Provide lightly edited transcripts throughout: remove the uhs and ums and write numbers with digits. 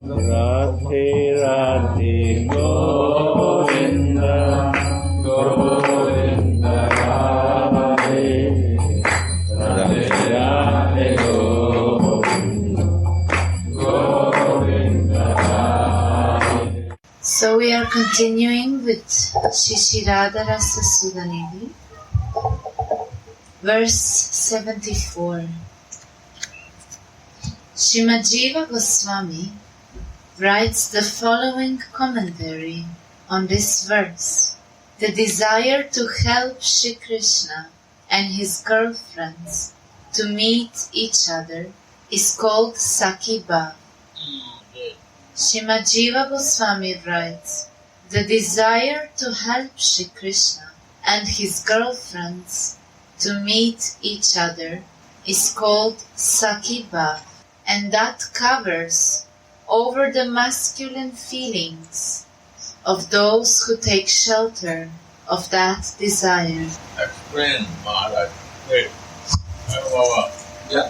Radhe Radhe Govinda Govinda Radhe Radhe Radhe Govinda Govinda Radhe. So we are continuing with Shri Radha Rasa Sudhanidhi, verse 74. Srimad Jiva Goswami writes the following commentary on this verse. The desire to help Shri Krishna and his girlfriends to meet each other is called Sakhi Bhav. Srimad Jiva Goswami writes, the desire to help Shri Krishna and his girlfriends to meet each other is called Sakhi Bhav, and that covers over the masculine feelings of those who take shelter of that desire. Explain, Maharaj. Wait. Yeah.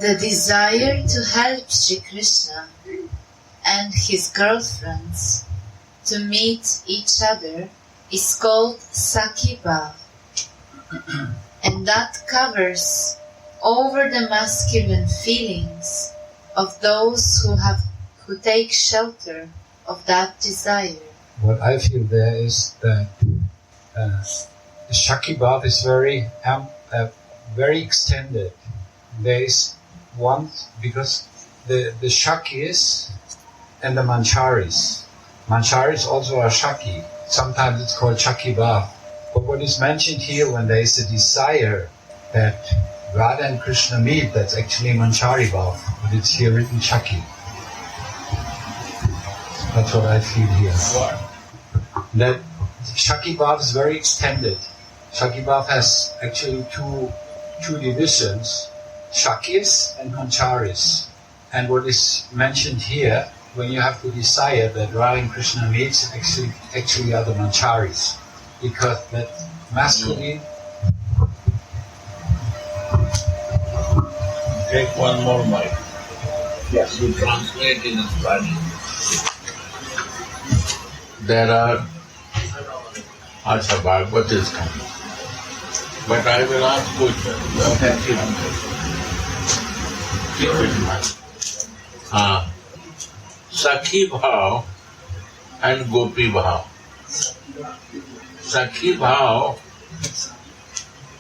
The desire to help Shri Krishna and his girlfriends to meet each other is called Sakhi Bhav, and that covers over the masculine feelings of those who take shelter of that desire. What I feel there is that Sakhi Bhav is very extended. There is one, because the Shakis and the Mancharis. Mancharis also are Shaki. Sometimes it's called Sakhi Bhav. But what is mentioned here, when there is a desire that Radha and Krishna meet, that's actually Manchari Bhav, but it's here written Shaki. That's what I feel here. That Sakhi Bhav is very extended. Sakhi Bhav has actually two divisions, Shakis and Mancharis. And what is mentioned here, when you have the desire that Radha and Krishna meets, actually are the Mancharis. Because that masculine... Take one more mic. Yes. You translate in Spanish. There are... Acha, Bhagavad is coming. But I will ask questions. Keep it in mind. Sakhi Bhav and Gopi Bhav. Sakhi Bhav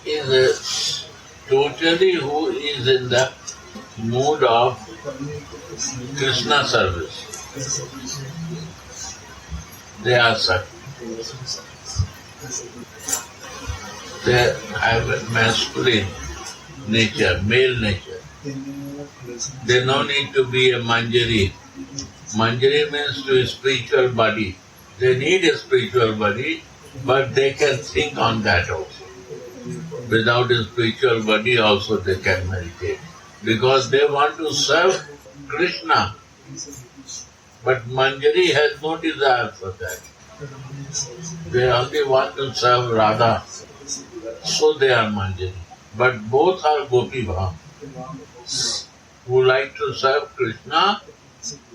is totally who is in the mood of Krishna service. They are Sakhi. They have a masculine nature, male nature. They no need to be a Manjari. Manjari means to a spiritual body. They need a spiritual body, but they can think on that also. Without a spiritual body also they can meditate. Because they want to serve Krishna. But Manjari has no desire for that. They only want to serve Radha. So they are Manjari. But both are Gopi Bhav. Who like to serve Krishna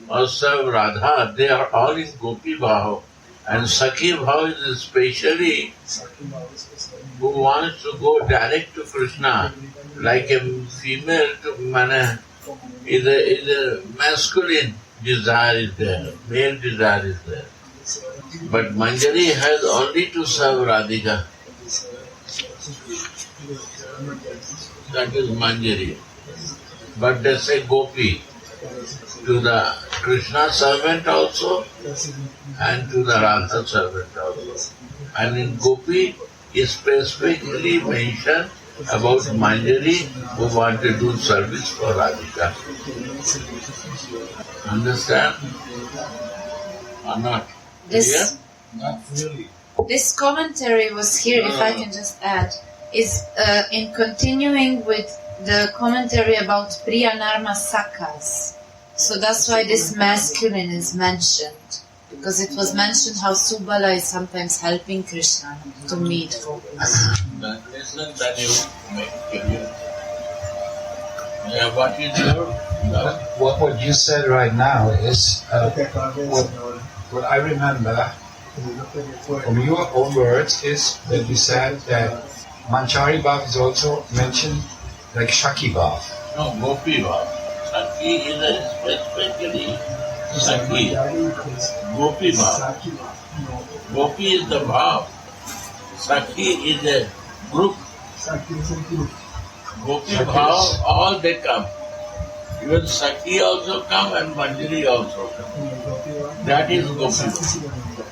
or serve Radha, they are all in Gopi Bhav. And Sakhi Bhav is especially who wants to go direct to Krishna, like a female to Mana. Is a masculine desire is there, male desire is there. But Manjari has only to serve Radhika. That is Manjari. But they say Gopi to the Krishna servant also and to the Radha servant also. And in Gopi is specifically mentioned about Manjari who want to do service for Radhika. Understand? Or not? Not really. This commentary was here, if I can just add, is in continuing with the commentary about Priya Narma Sakas. So that's why this masculine is mentioned. Because it was mentioned how Subala is sometimes helping Krishna to meet folks. Listen, then you make it. Yeah, what is your What you said right now is what I remember from your own words is that you said that Manchari Bhav is also mentioned like Shaki Bhav. No, Gopi Bhav. Saki is a specifically Saki. Gopi Bhav. Gopi is the Bhav. Saki is a group. Gopi Bhav, all they come. Even Saki also come and Manjari also come. That is Gopi Bhav.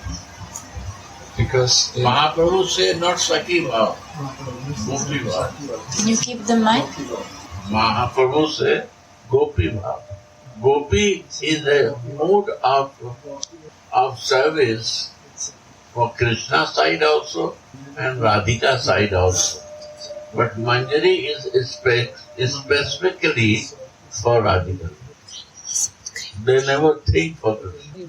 Because Mahaprabhu say not Saki Bhav, Gopi Bhav. Can you keep the mic? Mahaprabhu say Gopi Bhav. Gopi is a mood of service for Krishna side also and Radhika side also. But Manjari is specifically for Radhika. They never think for Krishna.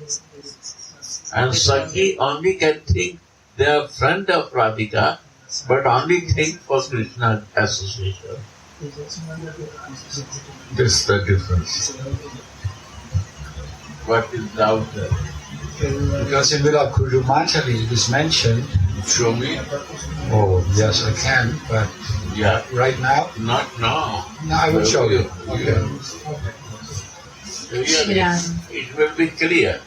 And Saki only can think they are friend of Radhika, but only think for Krishna association. This is the difference. What is doubt there? because in Vila Kurumatali it is mentioned. Show me. Oh yes, I can, but Yeah. right now, Not now. no, I will show you. Okay. It will be clear.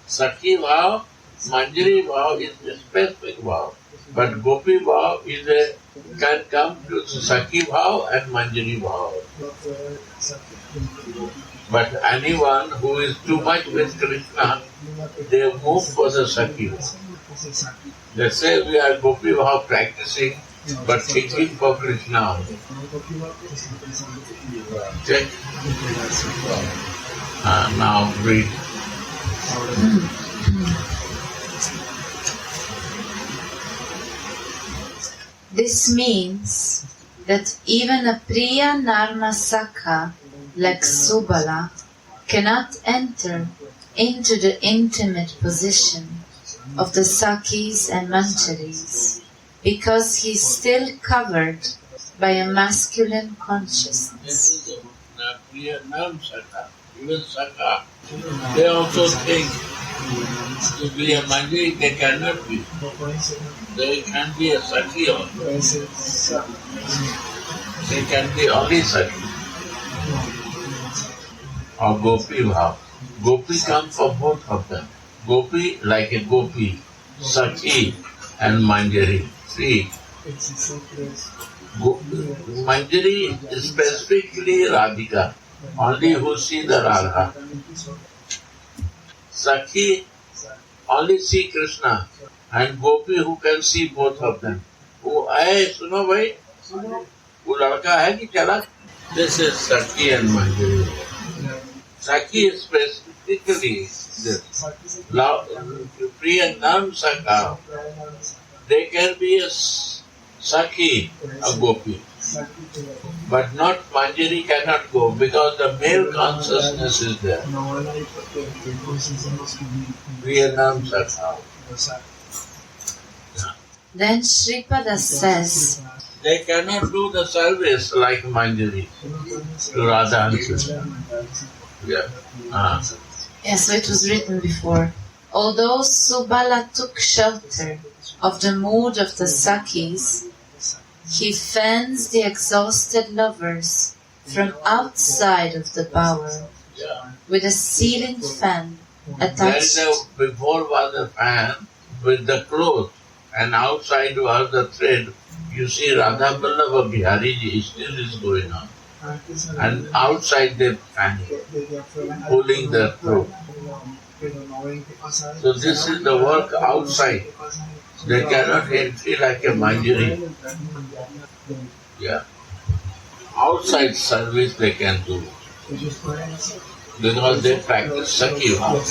Saki Bhav, Manjari Bhav is a specific Bhav, but Gopi Bhav can come to Saki Bhav and Manjari Bhav. But anyone who is too much with Krishna, they move for the Saki Bhav. They say we are Gopi Bhav practicing, but thinking for Krishna. Check. Now read. This means that even a Priya Narma Sakha like Subala cannot enter into the intimate position of the Sakis and Mancharis because he is still covered by a masculine consciousness. This is a Priya Nam Sakha, even Sakha. They also think to be a Manjari, they cannot be. They can be a Saki also. They can be only Saki. Or Gopi Bhav. Gopi comes for both of them. Gopi like a Gopi, Saki and Manjari. See, Manjari is specifically Radhika, only who see the Radha. Saki only see Krishna, and Gopi who can see both of them. Oh, hey, suno bhai, wo ladka hai ki chala? This is Saki and Manjari. Saki is specifically this. Priya Nam Sakha. They can be a Saki, a Gopi. But not Manjari cannot go because the male consciousness is there. Priya Nam Sakha. Then Shripada says, They cannot do the service like Manjari to Radha and Krishna. Yeah. yes, so it was written before, although Subala took shelter of the mood of the Sakis, he fends the exhausted lovers from outside of the bower Yeah. with a ceiling fan There attached. before was a fan with the cloth, and outside was the thread. You see, Radha Vallabha Bihari ji still is going on. And outside the fan, pulling the cloth. So this is the work outside. They cannot enter like a Manjari. Yeah. Outside service they can do. Because they practice Saki Bhav.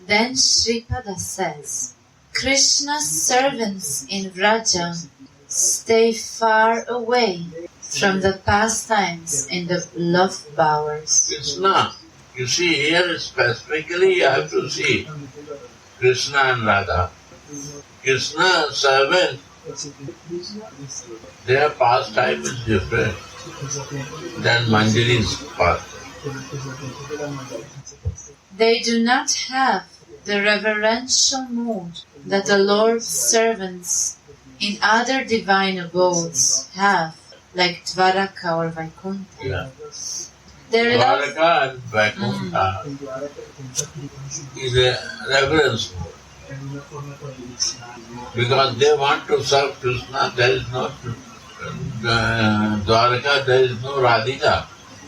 Then Shripada says, Krishna's servants in Vraja stay far away from the pastimes in the love bowers. Krishna. You see here specifically you have to see Krishna and Radha. Krishna servant Their pastime is different than Manjari's pastime. They do not have the reverential mood that the Lord's servants in other divine abodes have, like Dvaraka or Vaikuntha. Yeah. Their love, Dvaraka and Vaikuntha is a reverence mode. Because they want to serve Krishna, there is no Dwaraka, there is no Radhika.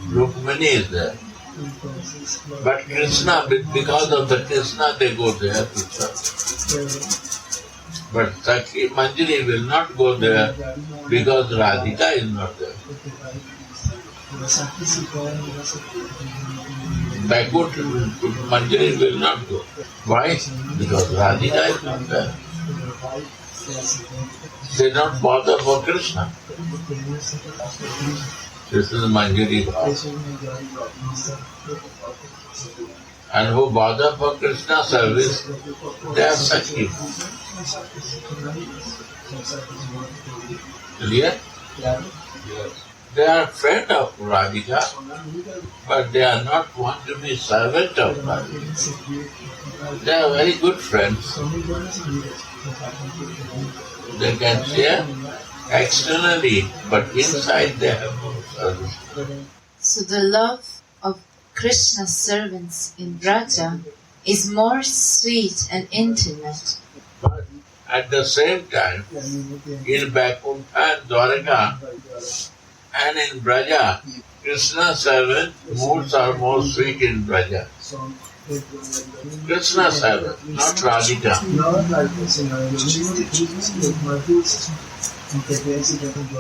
Rukmini is there. But Krishna, because of the Krishna, they go there to serve. But Sakhi Manjari will not go there because Radhika is not there. Backward Manjari will not go. Why? Because Radhika is not there. They don't bother for Krishna. This is Manjari Bhav. And who bother for Krishna service, they are Sakhi. Clear? They are friend of Radhika, but they are not want to be servant of Radhika. They are very good friends. They can share externally, but inside they have no service. so the love of Krishna's servants in Vraja is more sweet and intimate. But at the same time, in Vaikuntha and Dwaraka and in Braja, Krishna's servant moods are more sweet in Braja. Krishna's servant, not Radhika.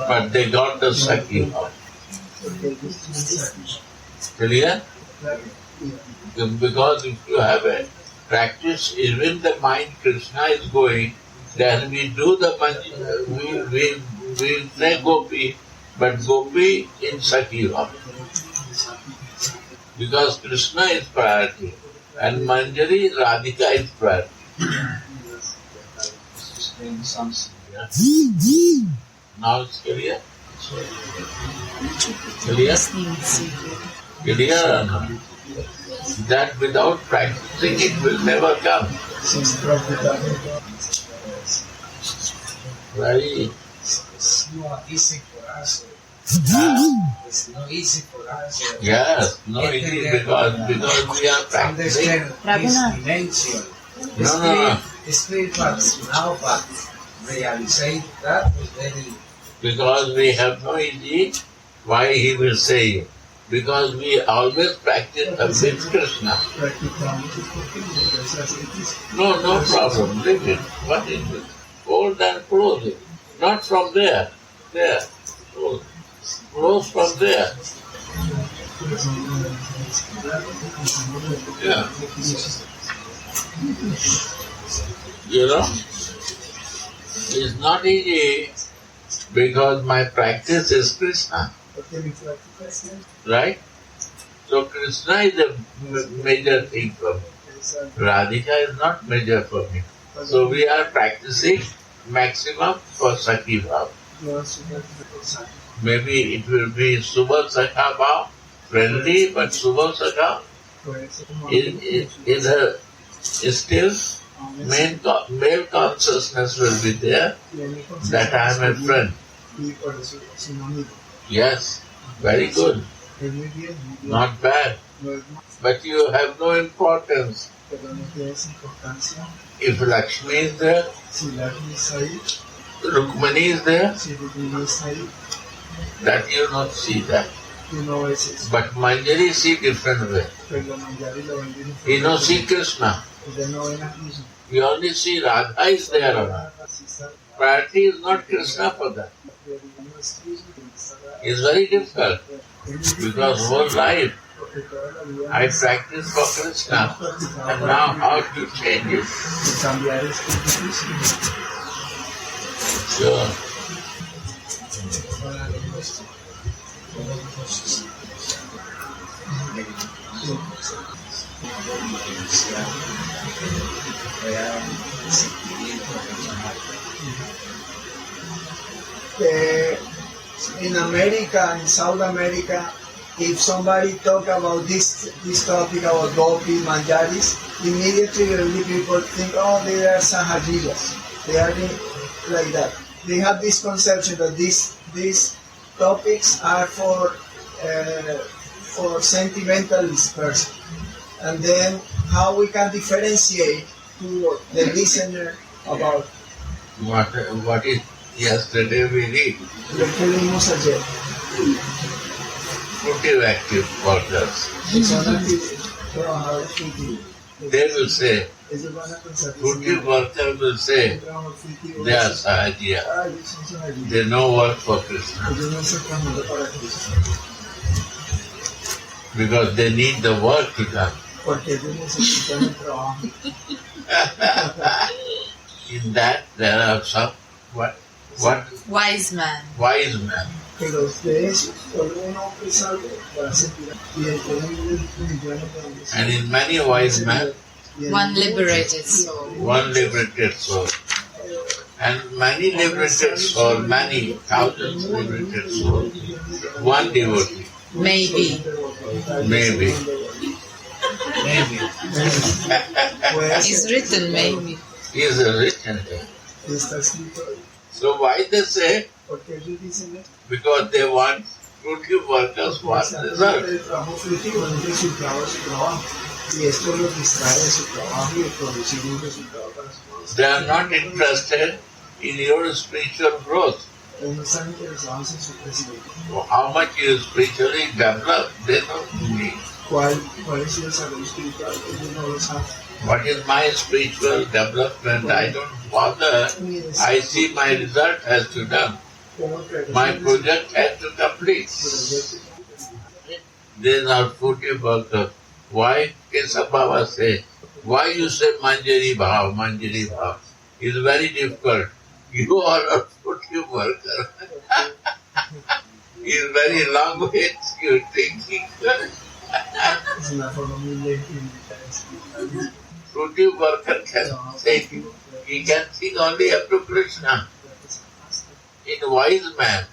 But they got the Sakhi. Clear? Because if you have a practice, even the mind Krishna is going, then we do the we say Gopi, but Gopi in Sakhi Bhav. Because Krishna is priority and Manjari, Radhika is priority. Yeah. Now it's clear? Clear? Clear or not? That without practicing it will never come. Very easy for us. It's not easy for us. yes, no easy because we are practicing. Understand this dimension. No. Spiritual now, but realizing that is very. Because we have no idea why he will say it. Because we always practice with Krishna. No problem. Leave it. What is it? Hold and close it. Not from there. There. Close. Close from there. Yeah. You know? It's not easy because my practice is Krishna. Right? So Krishna is a major thing for me. Radhika is not major for me. So we are practicing maximum for Sakhi Bhav. Maybe it will be Subha Sakha Bhav, friendly, but Subha Sakha is still male consciousness will be there that I am a friend. Yes, very good. Not bad. But you have no importance. If Lakshmi is there, Rukmani is there, that you not see that. But Manjari see different way. You don't see Krishna. You only see Radha is there or not. Priority is not Krishna for that. It's very difficult. Because whole life I practice for Krishna and now how to change it? Sure. In America, in South America, if somebody talk about this topic about gopi, manjaris, immediately the people think, oh, they are sahajiras. They are like that. They have this conception that these topics are for sentimentalist person. And then how we can differentiate to the listener about what is yesterday we read. lo que leímos ayer. Fruitive active workers. Son trabajadores fructíferos. They will say, Ellos van a pensar que fruitive worker will say, they are sahajiya. ellos son sahajiras. They no work for Krishna Ellos no se trabajan para Cristo. because they need the work to come. Porque ellos necesitan el trabajo. In that there are some what Wise man. wise men. Pero de eso, solo un hombre salvo para sentir. Y el cristiano también. And in many wise men, One liberated soul. one liberated soul. And many liberated soul, many thousands liberated souls. One devotee, Maybe. maybe. It's written maybe. Is written here. Está escrito ahí. So why they say? Porque ellos dicen Because they want fruitive workers want result. el trabajo fructífero es el resultado de su trabajo. Y esto los distrae de su trabajo y de producir un resultado para su trabajo. They are not interested in your spiritual growth. Ellos no están interesados en su crecimiento. How much you spiritually develop, they don't need. ¿Cuál es el desarrollo espiritual? Ellos no lo saben. What is my spiritual development? I don't bother. I see my result has to done. My project has to complete. These are fruitive workers. Why Kesab Baba say? Why you say Manjari Bhav, Manjari Bhav? It's very difficult. You are a fruitive worker. It's very long way you're thinking. Es una forma muy lenta y muy Fruitive worker can think. He can think only up to Krishna. In wise man,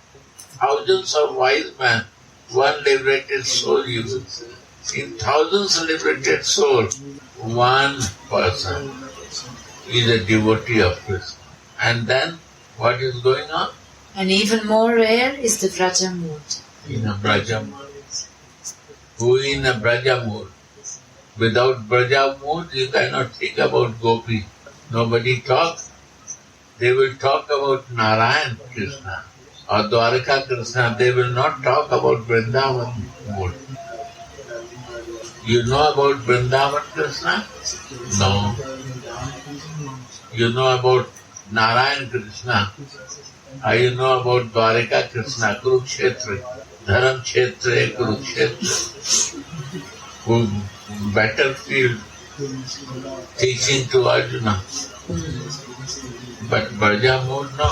thousands of wise men, one liberated soul you will see. In thousands of liberated souls, one person is a devotee of Krishna. And then, what is going on? And even more rare is the Vraja mood. In a Braja mood. Who in a Braja mood? Without Braja mood, you cannot think about Gopi. Nobody talks. They will talk about Narayan Krishna or Dwaraka Krishna. They will not talk about Vrindavan mood. You know about Vrindavan Krishna? No. You know about Narayan Krishna? Or you know about Dwaraka Krishna, Kurukshetra, Dharam Kshetra, Kurukshetra, who battlefield teaching to Arjuna. But Braja mood, no.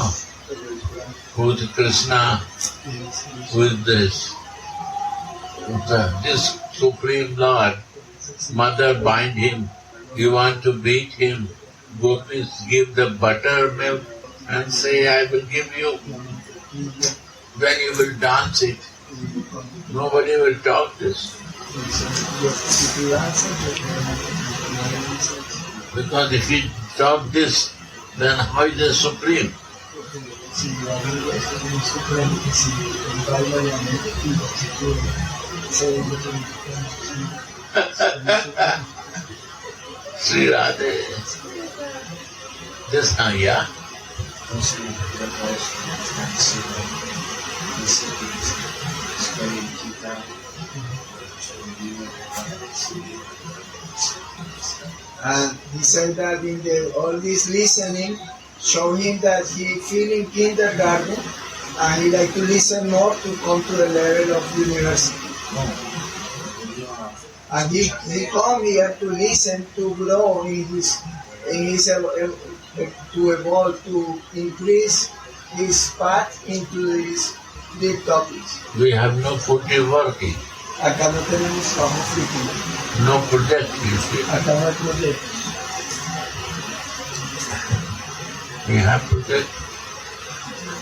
Who is Krishna? Who is this? This Supreme Lord. Mother bind him. You want to beat him. Gopis give the buttermilk and say, I will give you. Then you will dance it. Nobody will talk this. Because if you talk this, then how is the Supreme? Sri Radha. Just now, yeah? And he said that in all this listening, show him that he feel in kindergarten and he like to listen more to come to the level of university. And he come here to listen, to grow in his to evolve, to increase his path into these deep topics. We have no fruitive working, Acá no tenemos trabajo fructífero. no project, you see. Acá no hay proyecto. We have project.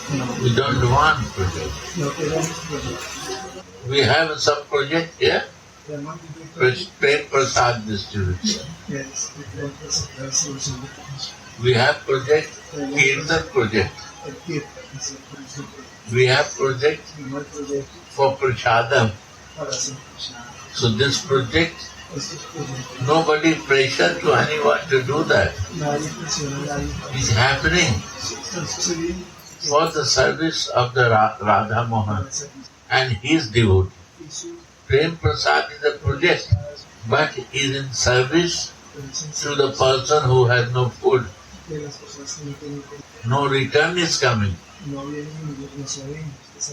We don't want project. No queremos proyectos. We have some project here. Queremos vivir proyectos. Prem Prasad distribution. Yes, diferentes resoluciones. We have project, Kirtan project. El Kirtan es el principio. We have project No hay proyecto for Prasadam. para hacer prashad. So this project, Estos proyectos. nobody pressure to anyone to do that. Nadie presiona a nadie. It's happening Están sucediendo. for the service of the Radha Mohan Para hacer and his devotee. y su Prem Prasad is a project, but is in service to the person who has no food. de las personas que no tienen comida. No return is coming. No vienen ni no saben.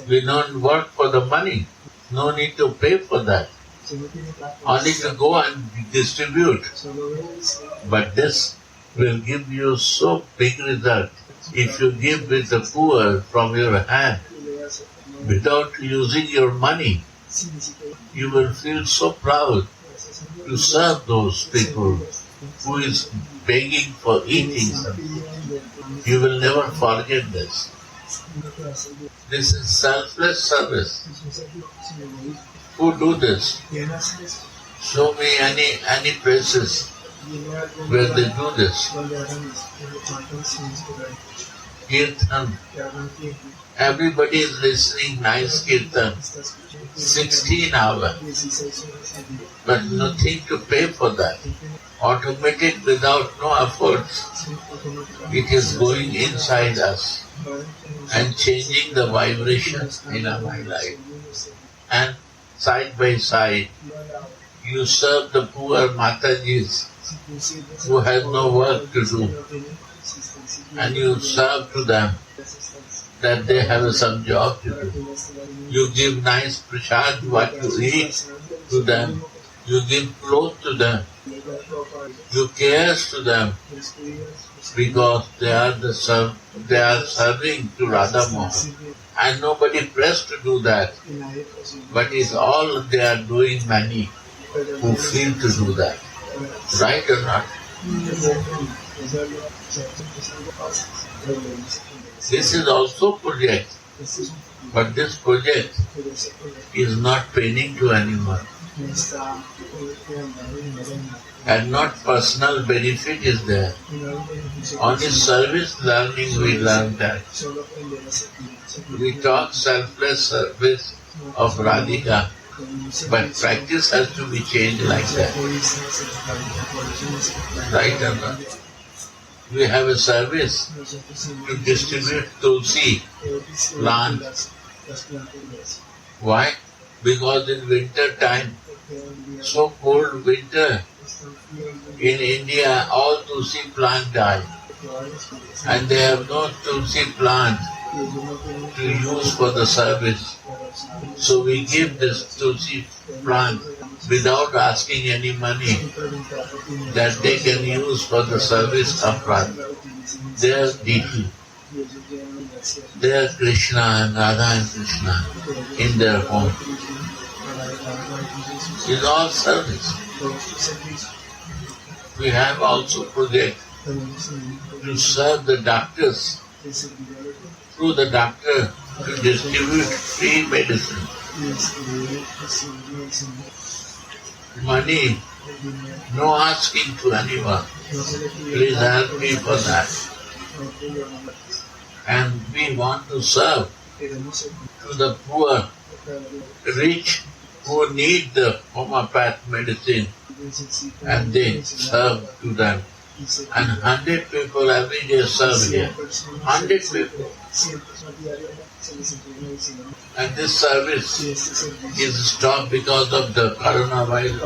We don't work for the money. No need to pay for that. Si no tiene plata, Only to go and distribute. solo ves But this will give you so big result. If you give with the poor from your hand y le das no without using your money, sin ni siquiera you will feel so proud to serve those people who is begging for eating something. You will never forget this. This is selfless service. Who do this? Show me any places where they do this. Kirtan. Everybody is listening nice kirtan. 16 hours. But nothing to pay for that. Automatic without no efforts. It is going inside us and changing the vibrations in our life. And side by side, you serve the poor Matajis who have no work to do, and you serve to them that they have some job to do. You give nice prasad, what to eat to them. You give clothes to them. You care to them because they are serving to Radha Mohan. And nobody pressed to do that. But it's all they are doing many who feel to do that. Right or not? This is also project. But this project is not paining to anyone. And not personal benefit is there. Only service learning we learn that. We talk selfless service of Radhika, but practice has to be changed like that. Right or not? We have a service to distribute tulsi plant. Why? Because in winter time, so cold winter, in India all tulsi plant die. And they have no tulsi plant to use for the service. So we give this tulsi plant without asking any money that they can use for the service of Radha. They are deity. They are Krishna and Radha and Krishna in their home. It's all service. We have also project to serve the doctors, through the doctor to distribute free medicine. Money, no asking to anyone. Please help me for that. And we want to serve to the poor, rich, who need the homeopath medicine, and they serve to them. And 100 people every day serve here. 100 people. And this service is stopped because of the coronavirus.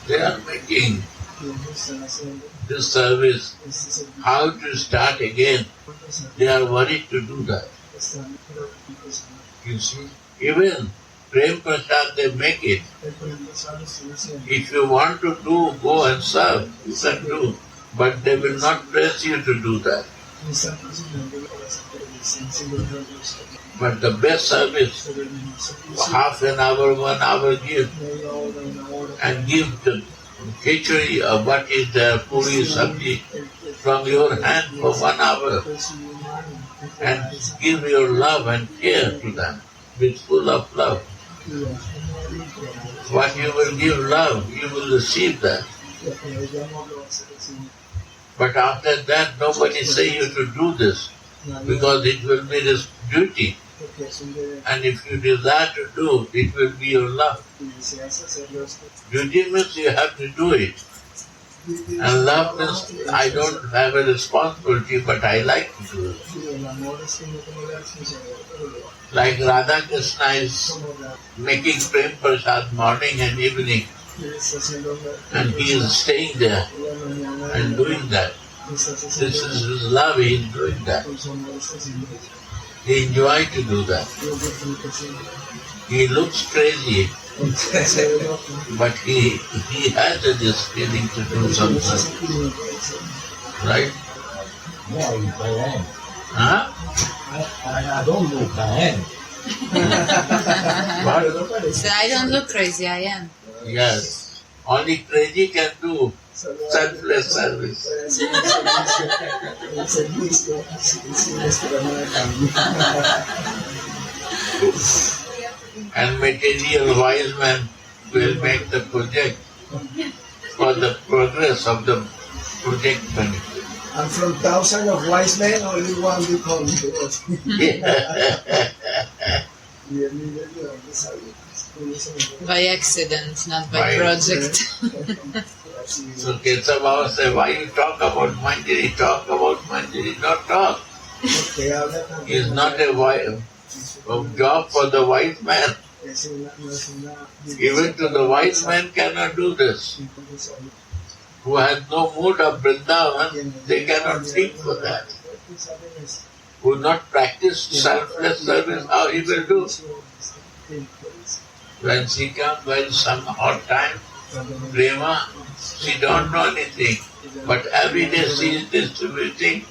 They are making this service. How to start again? They are worried to do that. You see, even Prem Prasad, they make it. If you want to do, go and serve, you can do. But they will not press you to do that. But the best service, half an hour, 1 hour give, and give the khichdi or what is there, puri, sabji, from your hand for 1 hour and give your love and care to them with full of love. What you will give love, you will receive that. But after that, nobody say you to do this because it will be this duty. And if you desire to do, it will be your love. Duty means you have to do it. And love means I don't have a responsibility, but I like to do it. Like Radha Krishna is making Prem Prasad morning and evening, and he is staying there and doing that. This is his love, he is doing that. He enjoys to do that. He looks crazy, but he has this feeling to do something. Right? Yeah, I am. Huh? I don't look, I am. So I don't look crazy, I am. Yes. Only crazy can do selfless service. And material wise man will make the project for the progress of the project benefit. And from thousands of wise men, only one will come to us. By accident, not by By project. So Kesava Baba said, why you talk about Manjari? Talk about Manjari, not talk. It's not a job for the wise man. Even to the wise man cannot do this. Who has no mood of Vrindavan, they cannot think for that. Who not practice selfless service, how he will do? When she comes, when some hot time, Prema, she don't know anything. But every day she is distributing.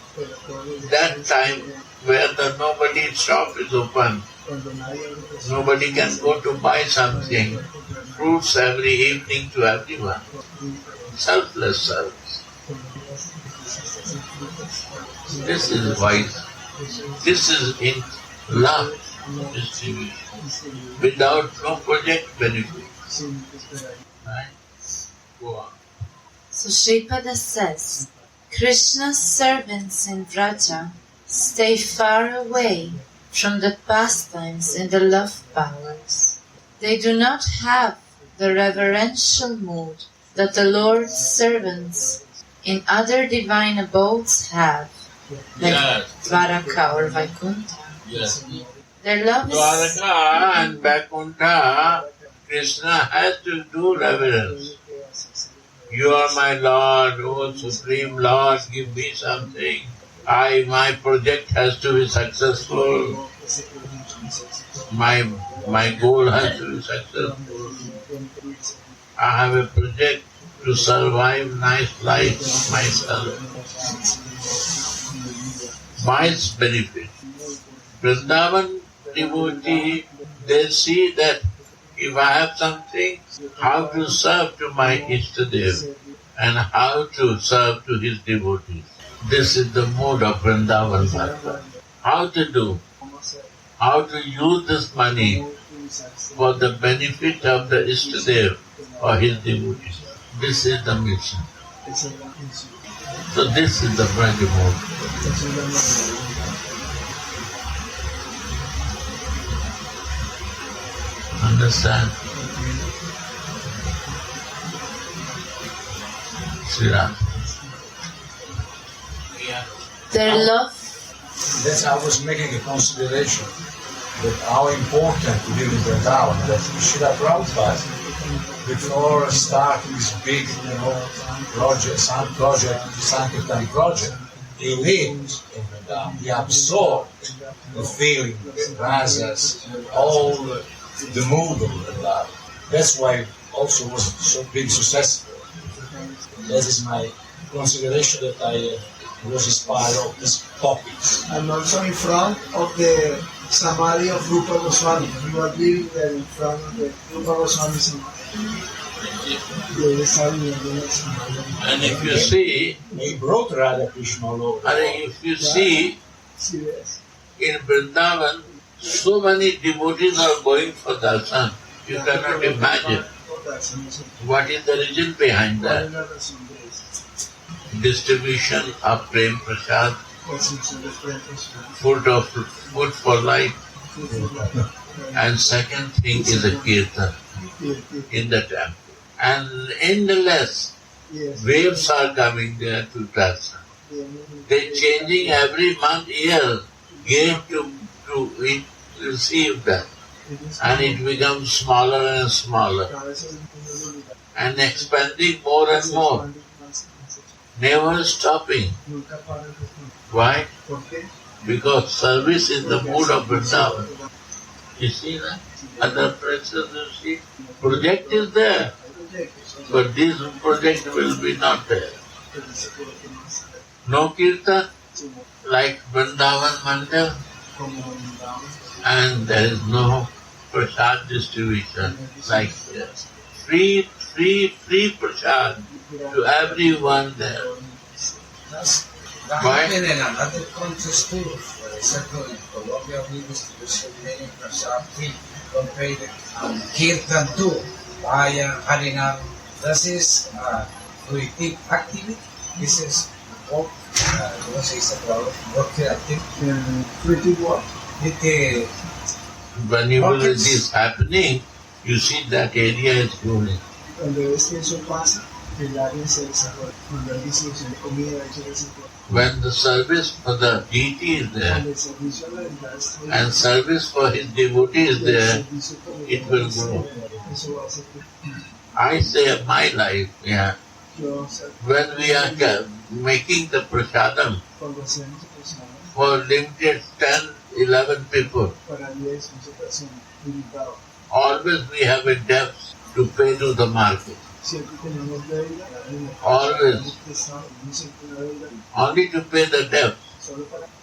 That time where the nobody's shop is open, nobody can go to buy something. Fruits every evening to everyone. Selfless service. This is wise. This is in love distribution. Without no project benefit. Right? Go on. So Shripada says, Krishna's servants in Vraja stay far away from the pastimes and the love powers. They do not have the reverential mood that the Lord's servants in other divine abodes have, like Dwaraka or Vaikuntha. Yes. Their love is... Dwaraka and Vaikuntha, Krishna has to do reverence. You are my Lord, O Supreme Lord, give me something. My project has to be successful. My goal has to be successful. I have a project to survive nice life myself. My benefit. Vrindavan devotee, they see that if I have something, how to serve to my Ishtadev and how to serve to his devotees. This is the mode of Vrindavan Bhakta. How to do? How to use this money for the benefit of the Ishtadev or his devotees. This is the mission. So this is the Braj mode. Understand? Sri Ram. Their love... That's I was making a consideration that how important to live in Vrindavan, that Srila Prabhupada, before starting this big, project, Sankirtan project, he lived in Vrindavan. He absorbed the feeling, the rasas, all the mood of Vrindavan. That's why it also was so big successful. That is my consideration that I was inspired of these topics. And also in front of the Samadhi of Rupa Goswami. You are living there in front of the Rupa Goswami Samadhi. And if you see, He brought Radha Krishna all over. if you see in Vrindavan, so many devotees are going for darshan. You cannot imagine what is the reason behind that. Distribution of Prem Prasad, food for life, and second thing is a kirtan in the temple. And endless waves are coming there to darshan. They're changing every month, year, gate to receive that. And it becomes smaller and smaller and expanding more and more, never stopping. Why? Because service is the mood of Vrindavan. You see that? Other places you see, project is there, but this project will be not there. No kirtan, like Vrindavan Mandir, and there is no prasad distribution like here. Free prasad to everyone there. Why? In another countries too, for example, in Colombia we distribution many prasad free compared kirtan too, Baya, Harinam. This is creative activity. This is work, what is about work activity. Creative what? Whenever it is happening, you see that area is growing. When the service for the deity is there and service for his devotee is there, it will grow. I say my life, when we are making the prasadam for limited 10, 11 people, always we have a debt to pay to the market. Always. Only to pay the debt.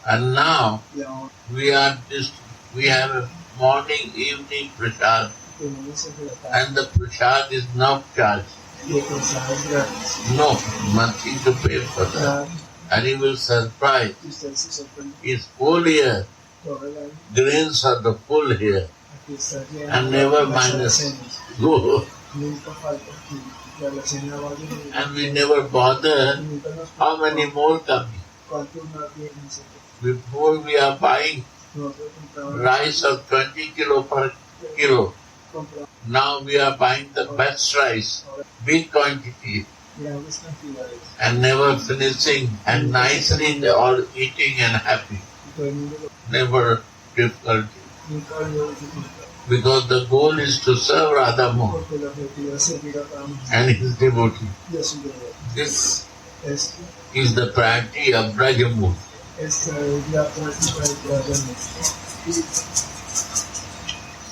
And now we have a morning, evening prasad, and the prasad is not charged. No, nothing to pay for that. And you will surprise. It's full here. Grains are the full here. And never minus. Go. And we never bother how many more coming. Before we are buying rice of 20 kilo per kilo. Now we are buying the best rice, big quantity, and never finishing, and nicely they all eating and happy. Never difficulty. Because the goal is to serve Radha Mohan and his devotee. This is the priority of Brajamohan.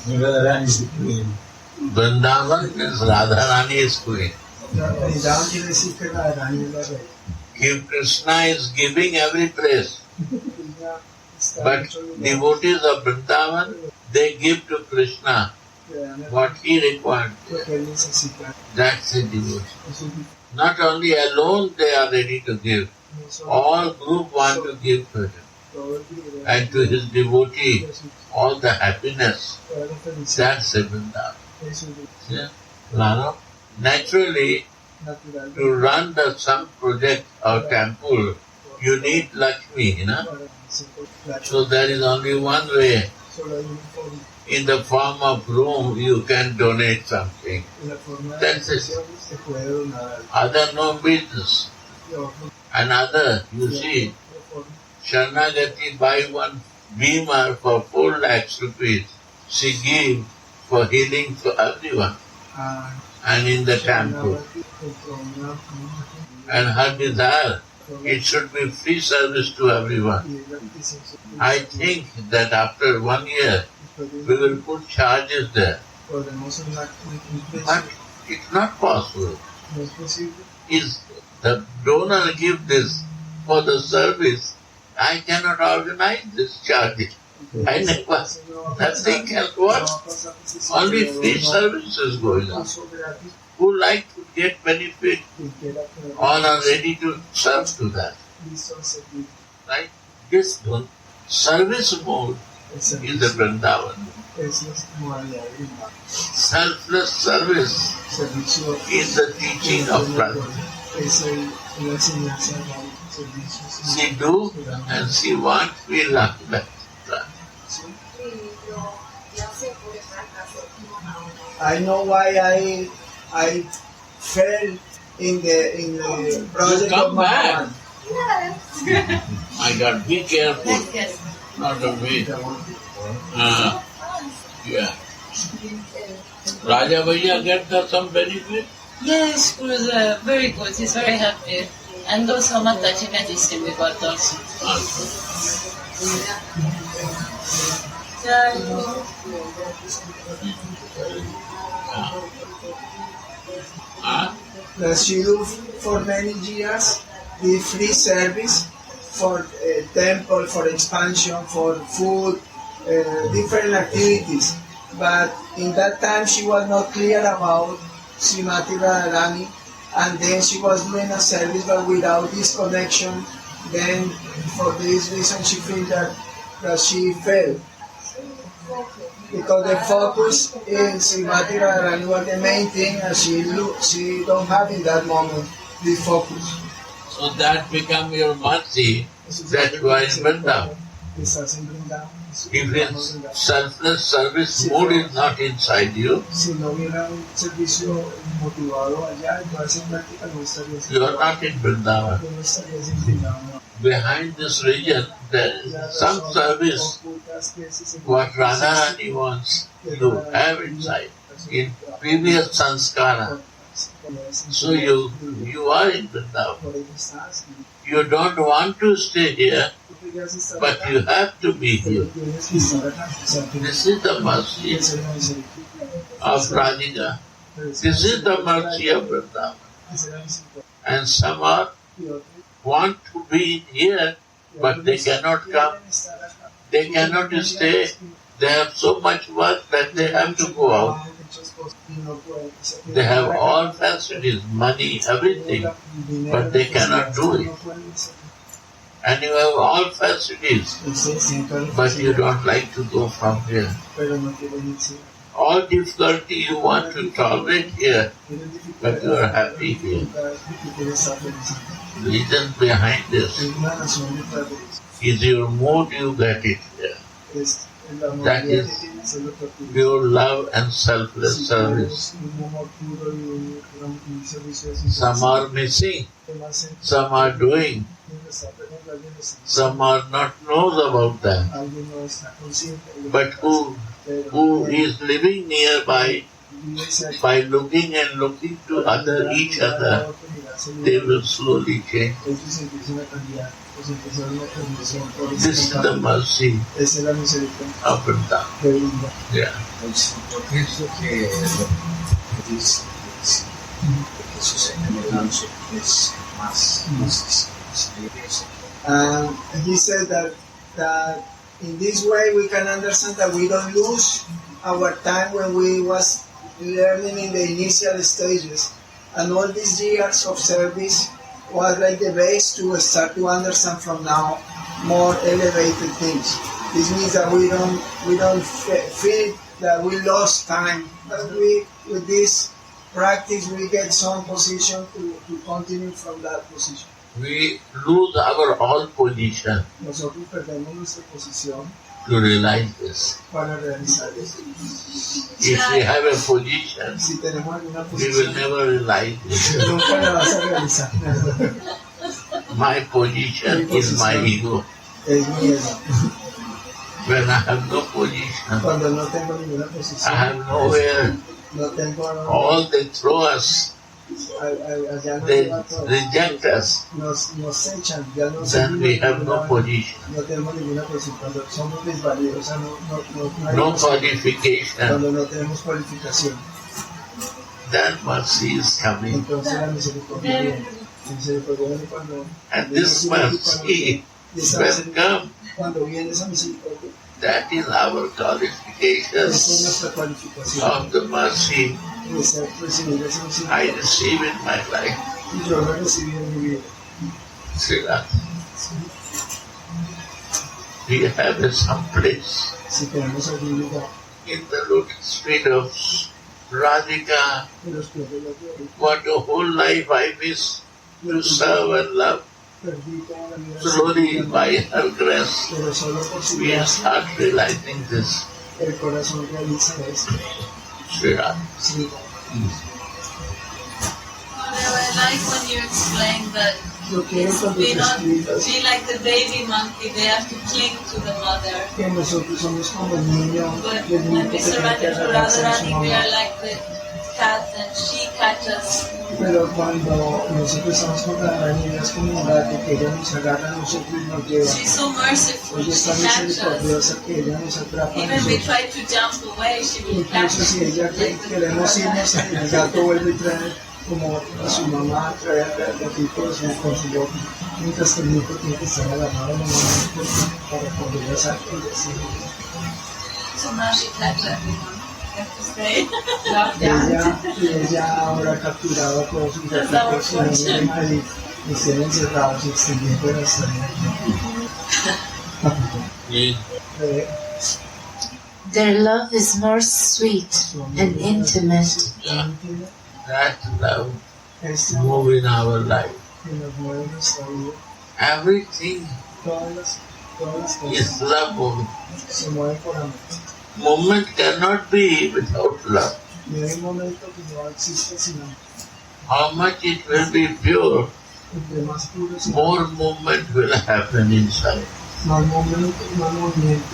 Radharani is the queen. Vrindavan means Radharani is queen. If Krishna is giving every place, but devotees of Vrindavan, they give to Krishna what he required. That's the devotion. Not only alone they are ready to give. All group want to give to him. And to his devotee, all the happiness. That's a Vrindavan. Yeah. Lano? Naturally, to run some project or temple, you need Lakshmi, So there is only one way. In the form of room, you can donate something. That's it. Other no business. Another, you see, Sharanagati buy one beamer for 4 lakhs rupees. She give for healing to everyone. And in the temple. And her desire, it should be free service to everyone. I think that after 1 year, we will put charges there. But it's not possible. Is the donor give this for the service? I cannot organize this charges. I never, nothing can work. Only free service is going on. who like to get benefit, y quiera que all are ready to serve to that. listo a servir. Right? This service mode El is the servicio Vrindavan. es la modalidad de brindar. Selfless service Servicio is the teaching of Radha. es la enseñanza del servicio. She do and she want we love that. I know why I fell in the project come of my back. man. My God, be careful. Not a way. Yeah. Raja Bhaiya get some benefit? Yes, it was very good. He's very happy. And those some attaching medicine we got also. That she do for many years the free service for temple, for expansion, for food, different activities. But in that time she was not clear about Srimati Radharani, and then she was doing a service but without this connection. Then for this reason she feels that she failed. Because the focus in Srimati Radharani was the main thing, and she don't have in that moment the focus. So that become your mercy. That's why in Vrindavan. Estás en Vrindavan. If it's selfless service mood is not inside you, Si no hubiera un servicio motivado allá, entonces en práctica no estarías you are not in Vrindavan. no estarías en Vrindavan. Behind this region, there is some service what Radharani wants to have inside in previous sanskara. So you are in Vrindavan. You don't want to stay here, but you have to be here. This is the mercy of Radhika. This is the mercy of Vrindavan. And some are want to be here, but they cannot come. They cannot stay. They have so much work that they have to go out. They have all facilities, money, everything, but they cannot do it. And you have all facilities, but you don't like to go from here. All difficulty you want to tolerate here, but you are happy here. Reason behind this is your mood, you get it here. That is pure love and selfless service. Some are missing, some are doing, some are not knows about that. But who is living nearby, by looking and looking to each other, they will slowly change. This is the mercy of Vrindavan. Yeah. Yo pienso que lo que dice que sus enemigos es más. Yo pienso He said that in this way we can understand that we don't lose our time when we was learning in the initial stages, and all these years of service was like the base to start to understand from now more elevated things. This means that we don't feel that we lost time, but with this practice we get some position to continue from that position. We lose our all position Nosotros perdemos nuestra posición to realize this. para realizar esto. If we have a position, Si tenemos alguna we will posición, never realize it. nunca la vas a realizar. My position is my ego. Es miedo. When I have no position, Cuando no tengo ninguna I posición, have nowhere. no tengo All they throw us, allá nos they lleva todo. reject us. Nos echan, ya no Then we have no position, no tenemos ninguna posición. Cuando somos desvalidos, o sea, no hay no posición. qualification. Cuando no tenemos cualificación, That mercy is coming. entonces la misericordia viene. La misericordia viene cuando And this mercy, when come, cuando viene esa misericordia, that is our esa es qualification nuestra cualificación. of the mercy desea recibir ese mismo I receive in my life. y yo lo recibí en mi vida. Srila. We have some place Si tenemos algún lugar in the lotus feet of Radhika. en los pies de la gloria, What a whole life I miss to serve and love. perdí toda la vida Slowly, sin by her grace, pero solo por su we gracia start realizing this. el corazón realiza esto. Srila. Sí, I like when you explain that lo quiero cuando be te not explicas be like the baby monkey, they have to cling to the mother. que nosotros somos como el niño But del when niño we que tiene surrender que to Radha agarrarse a su Rani, we mamá. are like the cat and she catches. Pero cuando nosotros estamos con la niña es como un gato que ella nos agarra a nosotros y nos lleva. She's so merciful, Ella she está catches. misericordiosa que ella nos atrapa a Even we nosotros. try to jump away, she will catch Incluso si ella queremos irnos, el gato vuelve y trae como a su mamá, trae al gatito con su boca. Mientras que el hijo tiene que estar agarrado a la mamá para poder salir y así. So now she catches everyone. You have to stay. Ella ahora ha capturado a todos sus gatitos y los tiene encerrados y extendiendo la salida. Their love is more sweet and intimate. That love Este move in our life. que nos mueve nuestra vida, Everything todas las is cosas love moving. se mueven por amor. Movement cannot be without love. Y hay un momento que no existe sin amor. How much it will be pure, Entre más puro sea, more movement will happen inside. más movimiento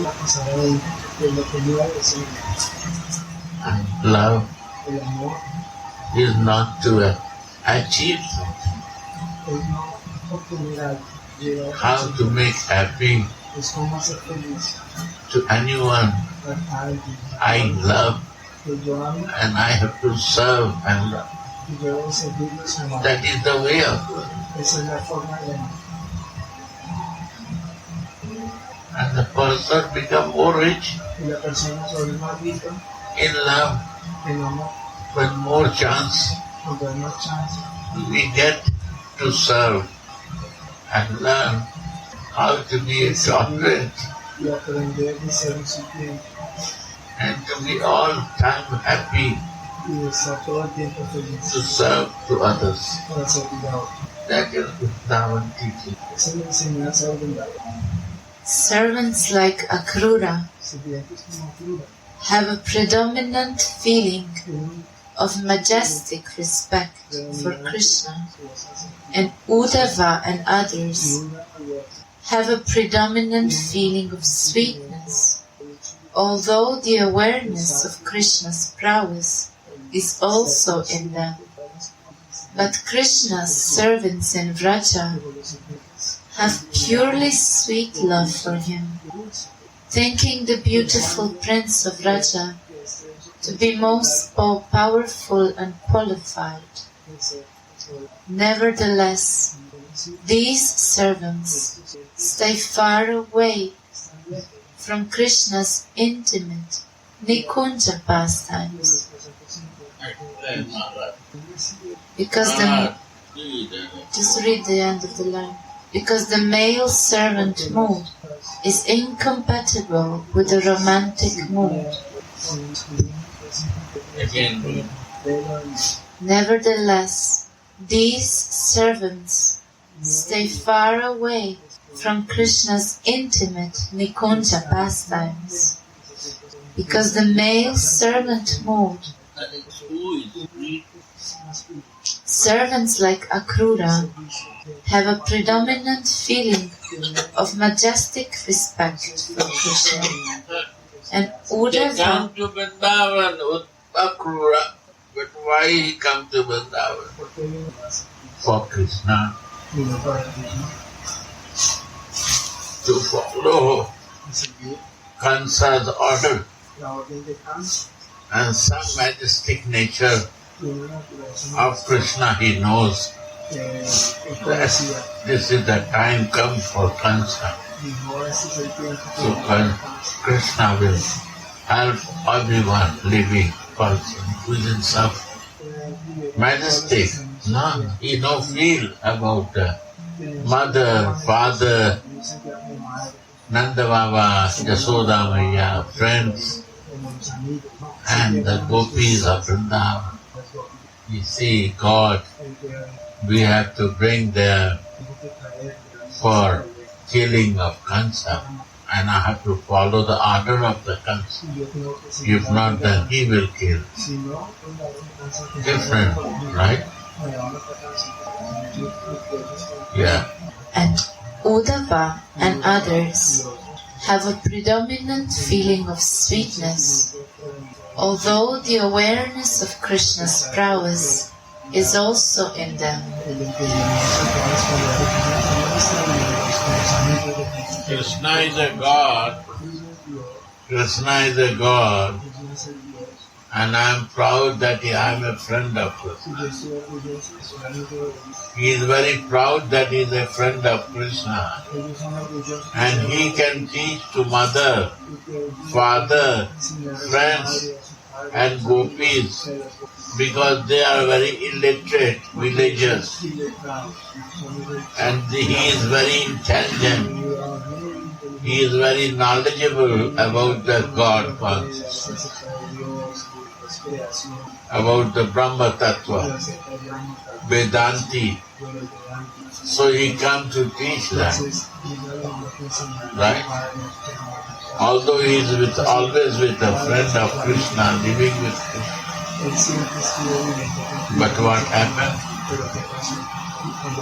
va a pasar ahí. De lo que iba a decir, And love el amor is not to achieve something. es no obtener algo, llegar a How to make happy es como hacer feliz to anyone a alguien I love que yo amo and I have to serve and love. y yo debo servirle a su amor. That is the way of love. Esa es la forma de amar. And the person become more rich Y la persona se vuelve más rica in love en amor, when more chance cuando hay más chance we get to serve and learn how to be tolerant y aprender de ser un sufriente and to be all time happy y de estar todo el tiempo feliz to serve to others. para servir a otros. That is Vrindavan teaching. Esa es la enseñanza de Vrindavan. Servants like Akrura Sirvientes como Krura have a predominant feeling tienen of majestic respect for Krishna, cosas and Uddhava and y others una y otra. have a predominant feeling of sweetness, although the awareness of Krishna's prowess is also in them. But Krishna's servants in Vraja have purely sweet love for him, thinking the beautiful prince of Vraja to be most powerful and qualified. Nevertheless, these servants stay far away from Krishna's intimate Nikunja pastimes because just read the end of the line. Because the male servant mood is incompatible with the romantic mood. Again, Nevertheless, these servants stay far away from Krishna's intimate Nikunja pastimes, because the male servant mood, servants like Akrura, have a predominant feeling of majestic respect for Krishna, and they Uddhava come to Vrindavan with Akrura, but why he come to Vrindavan? For Krishna, to follow Kansa's order and some majestic nature of Krishna he knows. This is the time come for Kansa. So Krishna will help everyone living person who is in suffering. Majestic, no, he no feel about mother, father, Nanda Baba, Jasoda Maya, friends, and the gopis of Vrindavan. You see, God, we have to bring there for killing of Kansa, and I have to follow the order of the Kansa. If not, then he will kill. Different, right? Yeah. And Uddhava and others have a predominant feeling of sweetness, although the awareness of Krishna's prowess is also in them. Krishna is a God. Krishna is a God. And I am proud that I am a friend of Krishna. He is very proud that he is a friend of Krishna. And he can teach to mother, father, friends and gopis because they are very illiterate villagers. And he is very intelligent. He is very knowledgeable about the God consciousness, about the Brahma Tattva, Vedanti. So he comes to teach that, right? Although he is always with a friend of Krishna, living with Krishna. But what happened?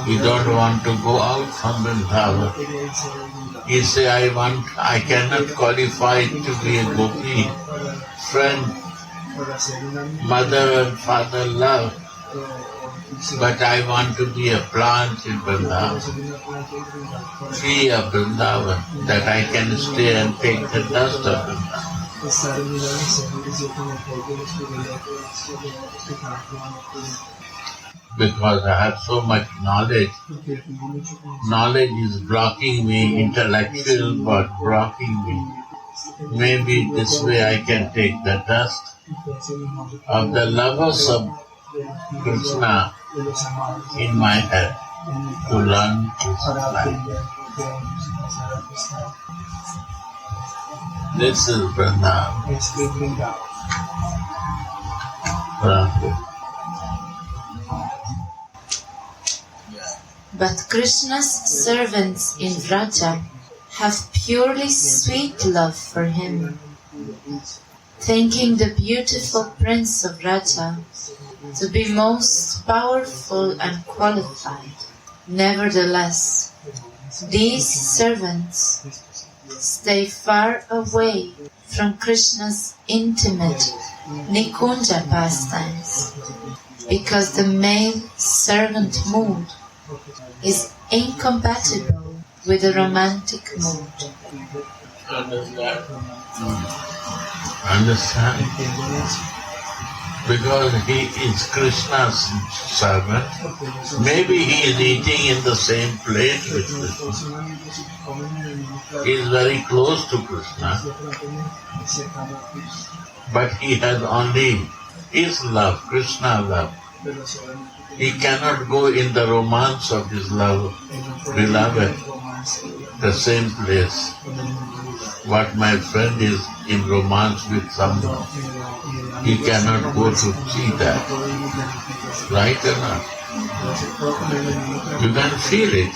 He don't want to go out from Vrindavan. He say, I cannot qualify to be a gopi, friend, mother and father love, but I want to be a plant in Vrindavan, tree of Vrindavan, that I can stay and take the dust of Vrindavan. Because I have so much knowledge. Knowledge is blocking me, intellectual but blocking me. Maybe this way I can take the dust of the lovers of Krishna in my head to learn his life. This is Vrindavan. But Krishna's servants in Vraja have purely sweet love for him, thinking the beautiful prince of Vraja to be most powerful and qualified. Nevertheless, these servants stay far away from Krishna's intimate Nikunja pastimes, because the male servant mood is incompatible with the romantic mood. Understand? Because he is Krishna's servant. Maybe he is eating in the same plate with Krishna. He is very close to Krishna. But he has only his love, Krishna love. He cannot go in the romance of his love, beloved, the same place. What my friend is in romance with someone, he cannot go to see that. Right or not? You can feel it.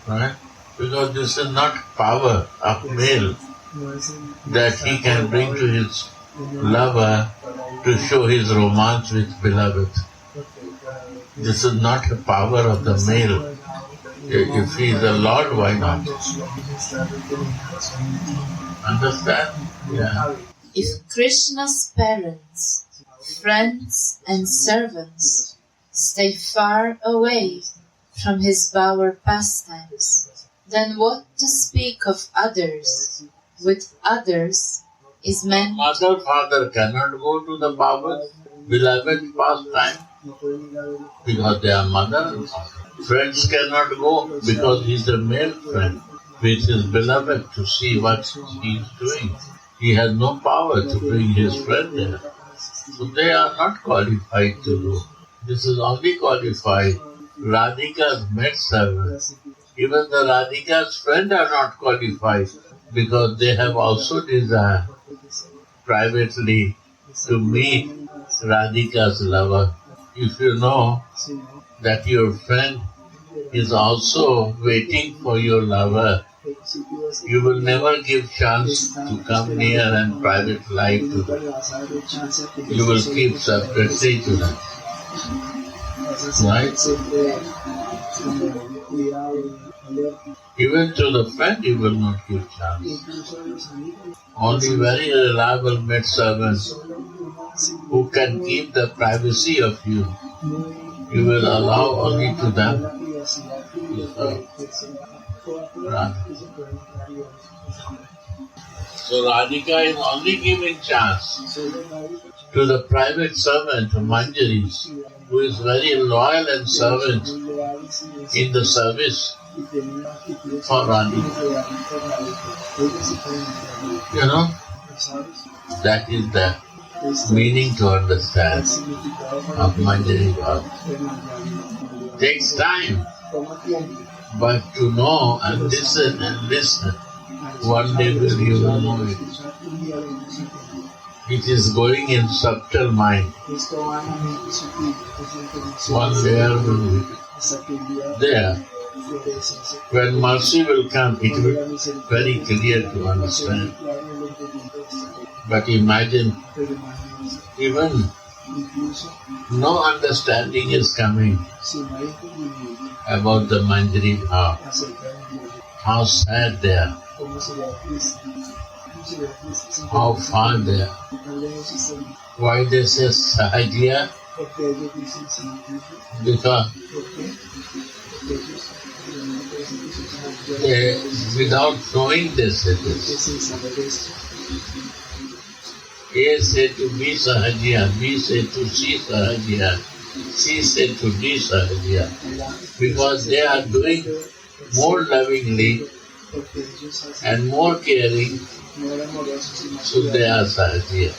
Right? Because this is not power of male that he can bring to his lover to show his romance with beloved. This is not the power of the male. If he is a Lord, why not? Understand? Yeah. If Krishna's parents, friends and servants stay far away from his bower pastimes, then what to speak of others? With others is meant Mother, father cannot go to the Baba's beloved pastime because they are mother and father. Friends cannot go because he is a male friend with his beloved to see what he is doing. He has no power to bring his friend there. So they are not qualified to do. This is only qualified Radhika's maid servant. Even the Radhika's friend are not qualified because they have also desire privately to meet Radhika's lover. If you know that your friend is also waiting for your lover, you will never give chance to come near and private life to them. You will keep separately to them. Right? Even to the friend you will not give chance. Only very reliable maid servants who can keep the privacy of you, you will allow only to them to serve. So Radhika is only giving chance to the private servant Manjaris, who is very loyal and servant in the service for Radhika. You know, that is the meaning to understand of Manjari Bhav. Takes time, but to know and listen, one day you will know it. It is going in subtle mind. One layer will be there. When mercy will come, it will be very clear to understand. But imagine, even no understanding is coming about the Manjari Bhav. How sad they are. How far they are. Why they say Sahajya? Because without knowing they say this. A said to B Sahajya, B said to C Sahajya, C said to D Sahajya. Because they are doing more lovingly and more caring, so they are Sahajya.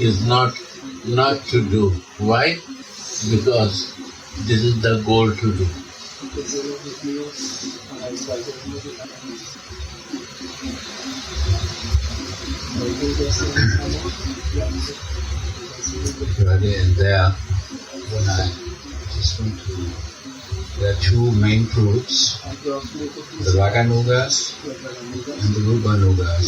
Is not to do. Why? Because this is the goal to do. And there, when I just want to, there are two main groups, the Raganugas and the Rubanugas.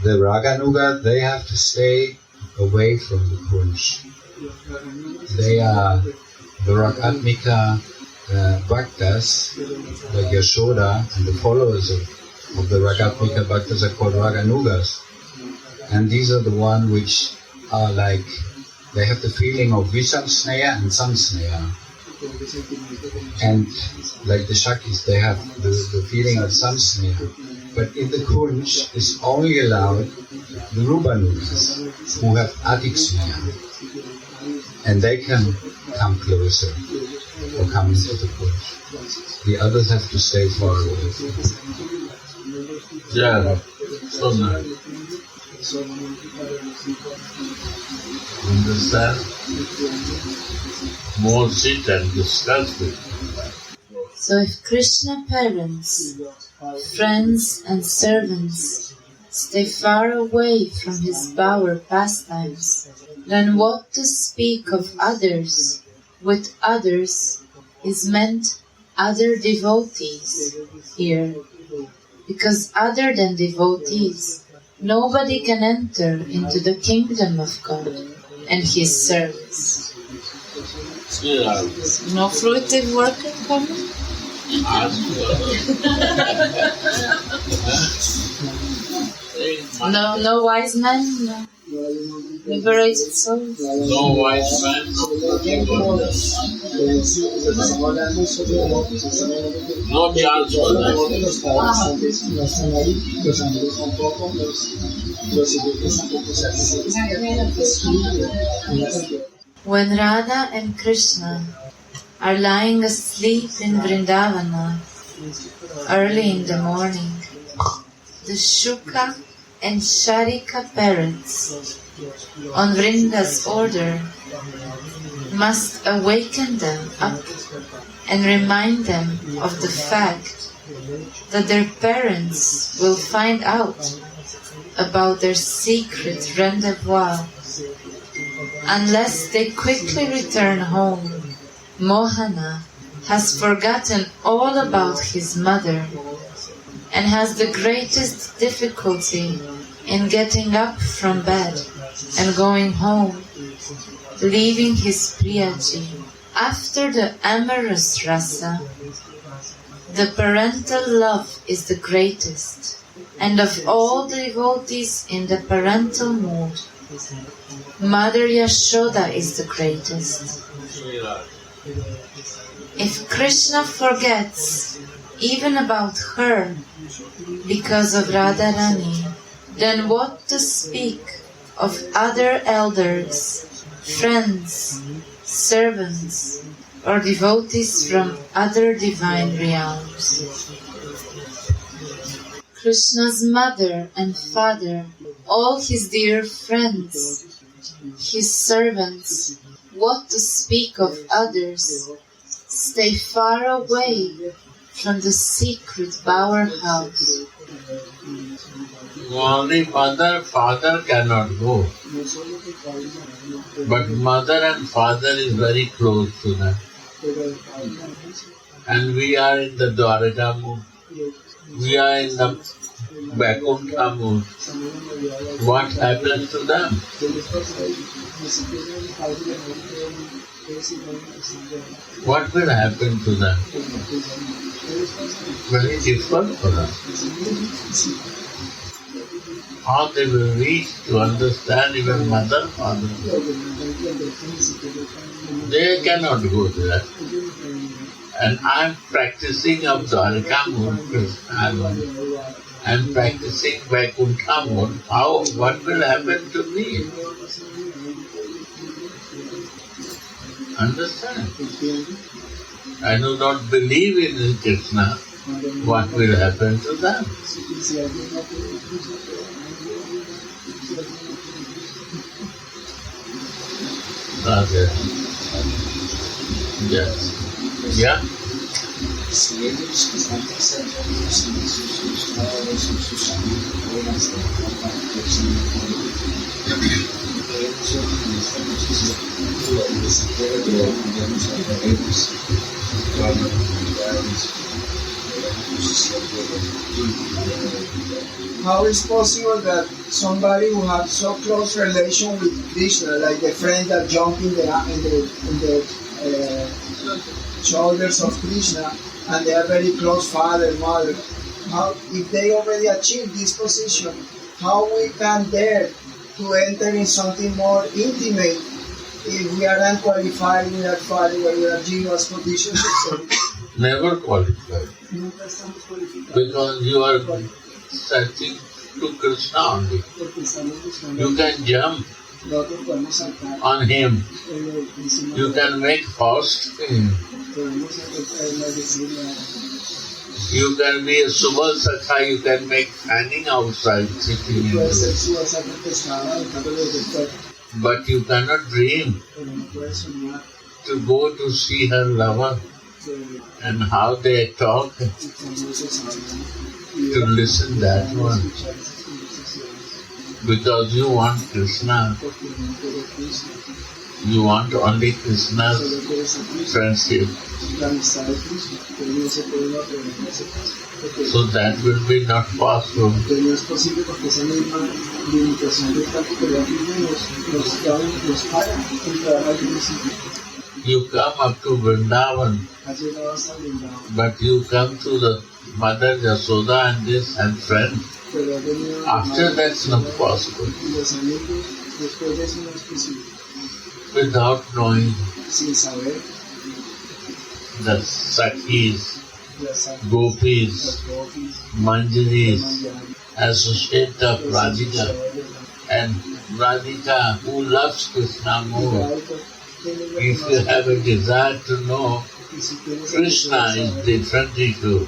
The Raganugas, they have to stay away from the Kunj. They are the Ragatmika Bhaktas, like Yashoda, and the followers of the Ragatmika Bhaktas are called Raganugas. And these are the ones which are like, they have the feeling of Visamsneya and Samsneya. And like the Shakis, they have the feeling of Samsneya. But in the Kunj, it's only allowed the Rubanugas, who have Adik Sneya. And they can come closer or come into the Kunj. The others have to stay far away. Yeah, so nice. Understand? More sit and discuss with you. So if Krishna parents, friends and servants stay far away from his bower pastimes, then what to speak of others? With others is meant other devotees here, because other than devotees, nobody can enter into the kingdom of God and his service. Yeah. No fruitive worker coming? No wise men, no liberated souls. No wise man. No chance for that. When Radha and Krishna are lying asleep in Vrindavana early in the morning, the Shuka and Sharika parents, on Vrinda's order, must awaken them up and remind them of the fact that their parents will find out about their secret rendezvous unless they quickly return home. Mohana has forgotten all about his mother and has the greatest difficulty in getting up from bed and going home, leaving his Priyaji. After the amorous rasa, the parental love is the greatest, and of all the devotees in the parental mood, Mother Yashoda is the greatest. If Krishna forgets even about her because of Radharani, then what to speak of other elders, friends, servants, or devotees from other divine realms? Krishna's mother and father, all his dear friends, his servants, what to speak of others, stay far away from the secret bower house. Only father cannot go. But mother and father is very close to them. And we are in the Dwaraka mood. We are in the Vaikuntha mood. What happens to them? What will happen to them? Very difficult for them. How they will reach to understand even mother, father. They cannot go there. And I am practicing of Dwaraka mood, I am practicing Vaikuntha mood. What will happen to me? Understand? I do not believe in Krishna. What will happen to them? Okay. Yes. Yeah? Si ellos que están presentes en sus padres, en sus amigos, pueden hacer para que how is possible that somebody who has so close relation with Krishna, like the friend that jump in the shoulders of Krishna, and they are very close father, mother, how, if they already achieved this position, how we can dare to enter in something more intimate if we are unqualified, we are far away, we are Jiva's position? Never qualified. Because you are searching to Krishna only. You can jump on him. You can make faust in him. You can be a Subal Sakha, you can make fanning outside sitting in but you cannot dream to go to see her lover and how they talk, to listen that one. Because you want Krishna. You want only Krishna's friendship. So that will be not possible. You come up to Vrindavan, but you come to the Mother Yashoda and this and friend. After that's not possible. Without knowing the Sakhis, Gopis, Manjaris, associate of Radhika, and Radhika who loves Krishna more. If you have a desire to know, Krishna is differently to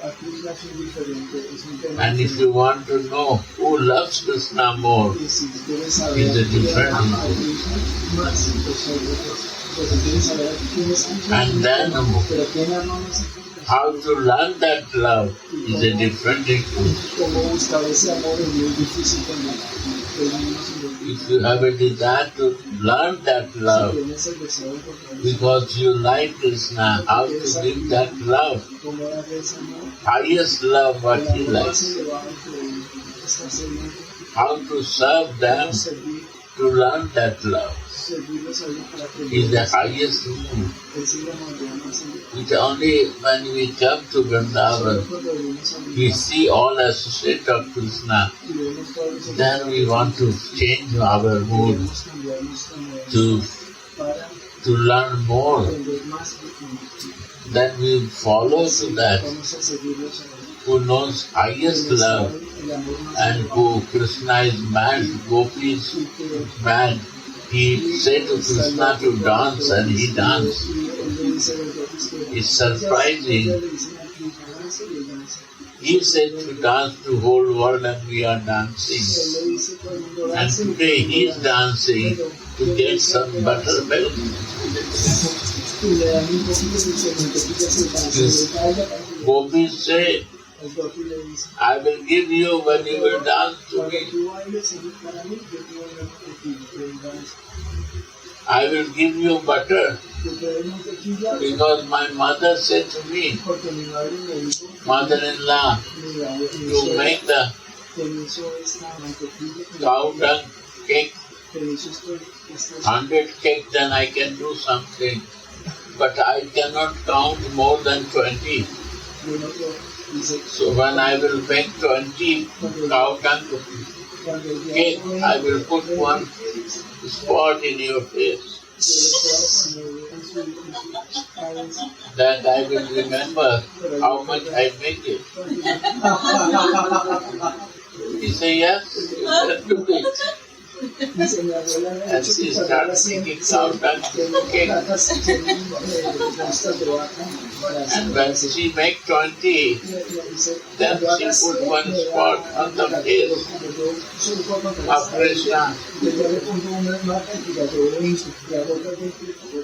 a Krishna es indiferente, es un tema And if you want to know who loves Krishna more, y si quieres saber is a different quién ama a issue. Krishna, más entonces pues si quieres saber quién es Krishna, And then pero quién ama más a Krishna, how to learn that love is a different issue. como buscar ese amor es muy difícil también. Es menos divertido. If you have a desire to learn that love Si tienes el deseo de encontrar because you like Krishna, how to give that love, cómo darle ese amor, highest love what el he amor más likes, elevado que está sediento, how to serve them cómo servir, to learn that love servirlos a ellos para is the aprender. highest rule. Es el amor más elevado. Which only when we come to Vrindavan, we see all associates of Krishna, then we want to change our mood to learn more. Then we follow to that who knows highest love and who Krishna is mad, Gopi is mad. He said to Krishna to dance and he danced. It's surprising. He said to dance to whole world and we are dancing. And today he is dancing to get some buttermilk. Gopis say, I will give you when you will dance to me. I will give you butter because my mother said to me, mother-in-law, to make the cow dung cake, 100 cake, then I can do something. But I cannot count more than 20. So when I will make 20 cow dung cake, I will put one spot in your face. That I will remember how much I make it. He said, yes, you can do it. And she started singing sound and cake. And when she make 20, then she put one spot on the face of Krishna.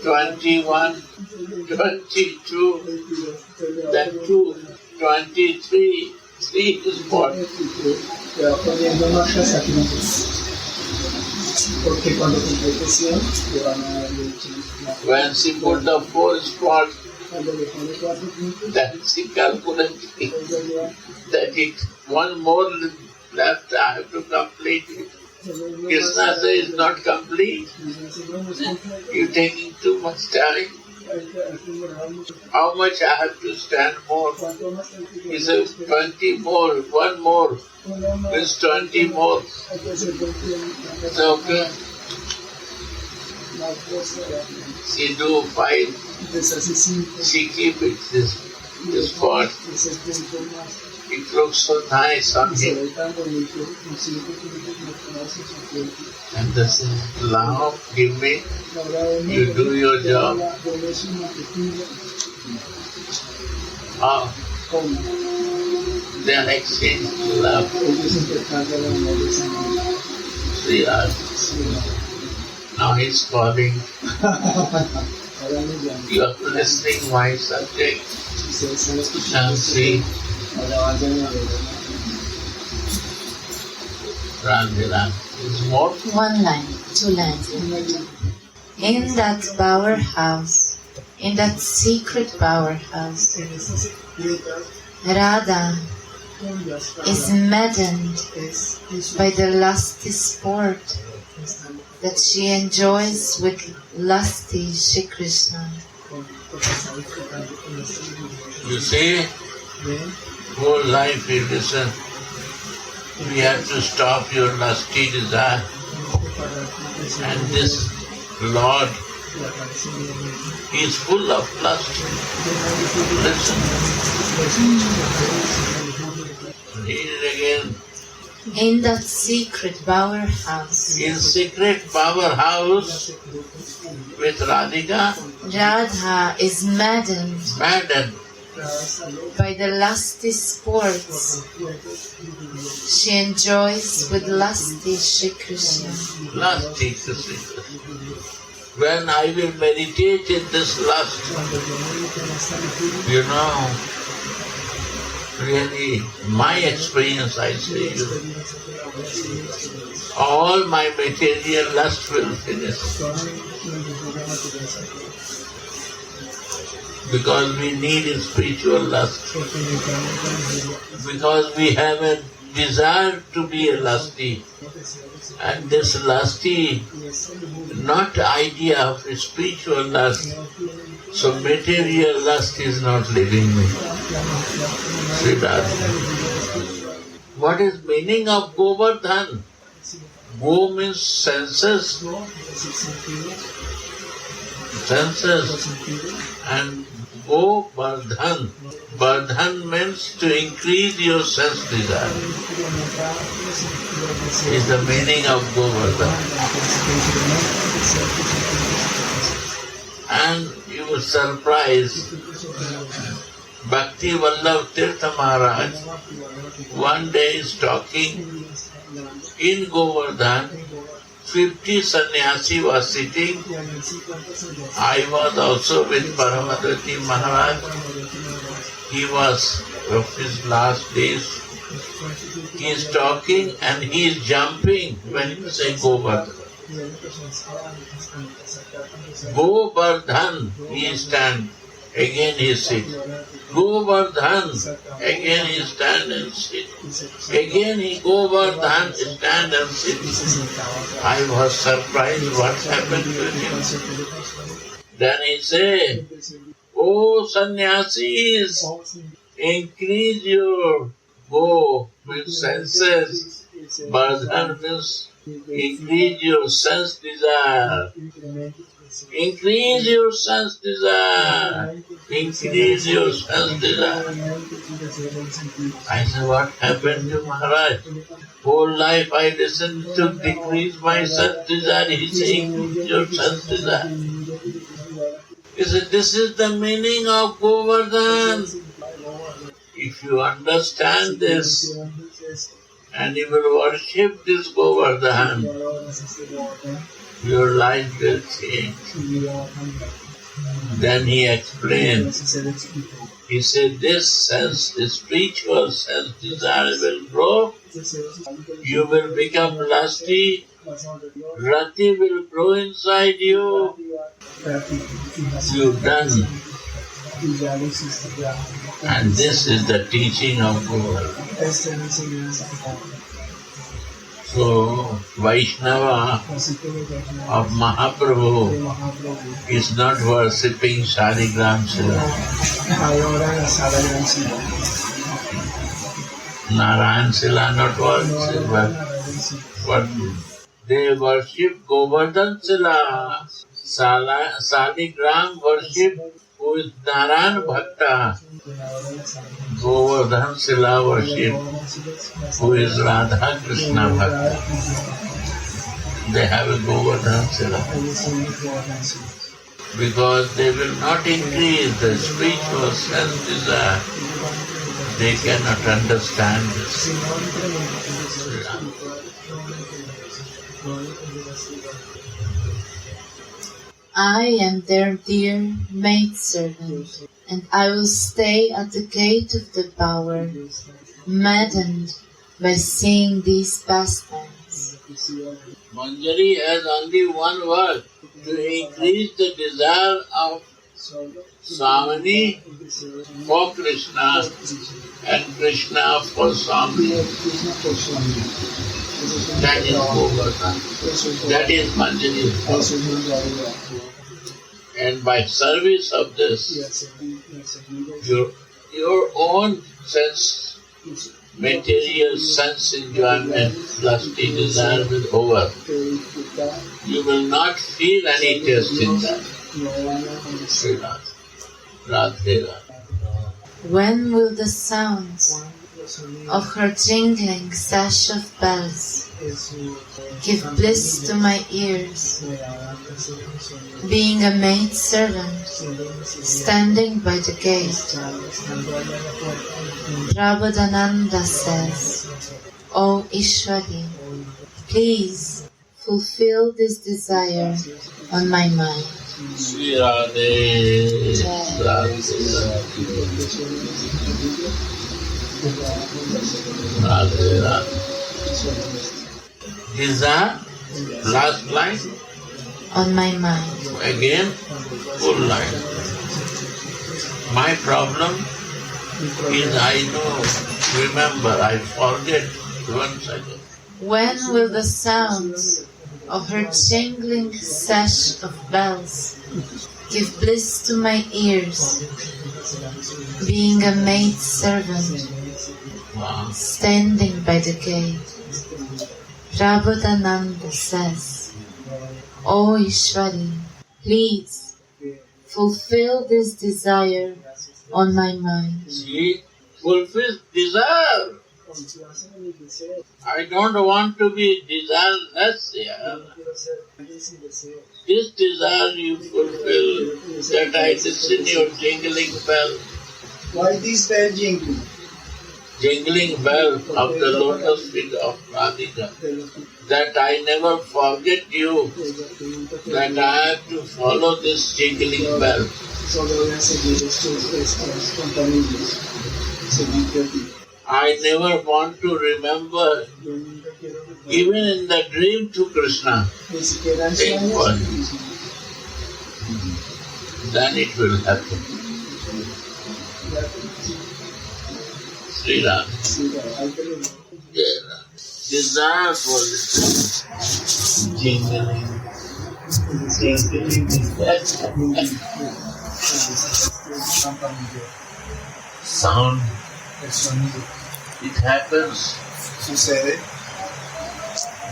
21, 22, then 2, 23, 3 spots. Porque cuando complete 100, le van a darle When she put the 4 spots, cuando le pone 4 puntos, then she calculated that it one more left, I have to complete it. Krishna says it's not complete. You're taking too much time. How much I have to stand more? He says 20 more, one more. Means 20 more. It's okay. She do 5. She keep it this spot. It looks so nice on him. And they say, Lao, give me. You do your job. They are exchanged love. See, now he's calling. You are listening my subject. And see. Is more? 1 line, 2 lines. In that powerhouse, in that secret powerhouse, Radha is maddened by the lusty sport that she enjoys with lusty Shri Krishna. You see, whole life we listen. We have to stop your lusty desire. And this Lord is full of lust. Listen. Read it again. In that secret powerhouse, In secret powerhouse with Radhika, Radha is maddened by the lusty sports she enjoys with lusty Shri Krishna. Lusty Krishna. When I will meditate in this lust, really, my experience, I say you, all my material lust will finish. Because we need a spiritual lust. Because we have a desire to be a lusty. And this lusty, not idea of a spiritual lust. So material lust is not leaving me. See that? What is meaning of Govardhan? Go means senses. Senses. And Go Bardhan. Bardhan means to increase your sense desire. Is the meaning of Govardhan. And you were surprised. Bhakti Vallabh Tirtha Maharaj one day is talking in Govardhan. 50 sannyasi was sitting. I was also with Paramadvati Maharaj. He was of his last days. He is talking and he is jumping when you say Govardhan. Govardhan, he stand. Again he sit. Govardhan, again he stand and sit. Again he Govardhan, stand and sit. I was surprised what happened to him. Then he said, "Oh sannyasis, increase your go with senses. Bardhan means increase your sense desire. Increase your sense desire. Increase your sense desire." I said, what happened to Maharaj? Whole life I listened to decrease my sense desire. He said, increase your sense desire. He said, this is the meaning of Govardhan. If you understand this, and you will worship this Govardhan, your life will change. Then he explained. He said, this sense, this spiritual sense desire will grow. You will become lusty. Rati will grow inside you. You're done. And this is the teaching of Govardhan. So, Vaishnava of Mahaprabhu is not worshipping Shaligram Sila. Narayan Sila not worship, but they worship Govardhan Sila. Shaligram worship who is Narayan Bhakta. Govardhan Sila worship who is Radha Krishna Bhakta. They have a Govardhan Sila. Because they will not increase the spiritual sense desire. They cannot understand this. I am their dear maidservant, and I will stay at the gate of the bower, maddened by seeing these pastimes. Manjari has only one word, to increase the desire of Swamini for Krishna and Krishna for Swamini. That is Govardhan. That is Manjari. And by service of this, your own sense, material sense enjoyment, lusty desire will over. You will not feel any taste in that. Radhe Rasa. When will the sounds of her jingling sash of bells Give bliss to my ears, being a maid servant, standing by the gate. Prabodhananda says, O Ishwari, please fulfill this desire on my mind. Sri Radhe, Radhe, Radhe, Radhe. Desire, last line, On my mind. again, full line. My problem is remember, I forget once again. When will the sounds of her jingling sash of bells give bliss to my ears, being a maid servant, standing by the gate? Prabodhananda says, O Ishwari, please fulfill this desire on my mind. See, fulfill desire. I don't want to be desireless here. This desire you fulfill, that I listen your jingling bell. Why this bell jingling? Jingling bell of the lotus feet of Radhika. That I never forget you, that I have to follow this jingling bell. I never want to remember, even in the dream, to Krishna. Think for him. Then it will happen. Sri Ram. Desire for jingling. Jingling is that sound. It happens.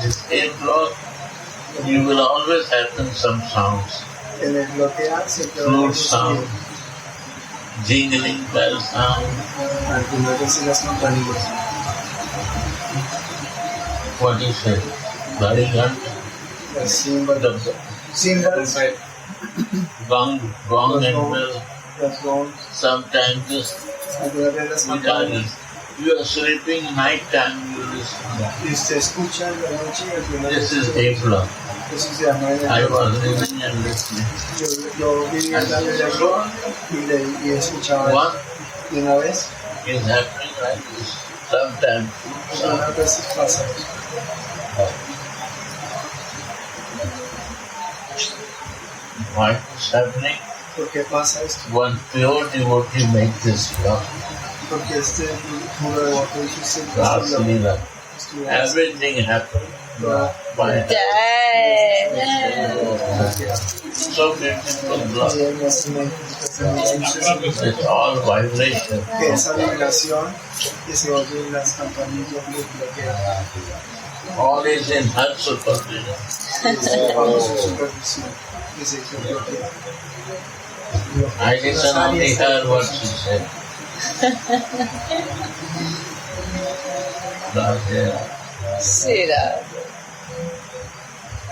This air block, you will always happen some sounds. Flute sound, jingling bell sound. What is it? Very good. Gong and bell. Sometimes this you are sleeping night time, you listen. This is April. I was living and listening. What is happening like this? Sometimes. What is happening? One pure devotee makes this law. Everything happened by so beautiful love. It's all vibration. All is in her supervision. I listen only her what she said.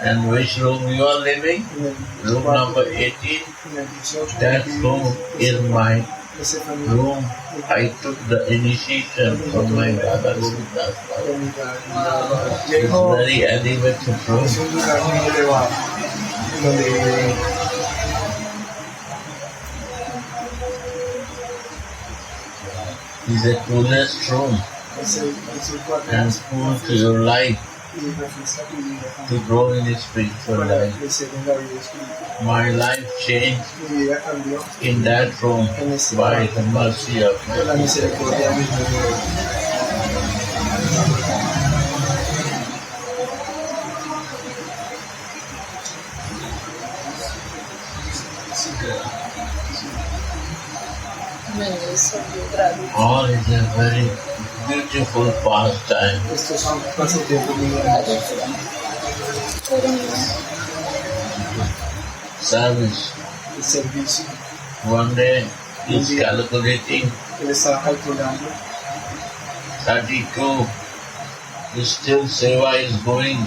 And which room you are living? Room number 18. That room is my room. I took the initiation from my Radha Rasa. It's very elevated room. It's the coolest room and cool to your life, to grow in spiritual life. My life changed in that room by the mercy of God. All is a very beautiful pastime. Service. One day he's calculating 32 Still Seva is going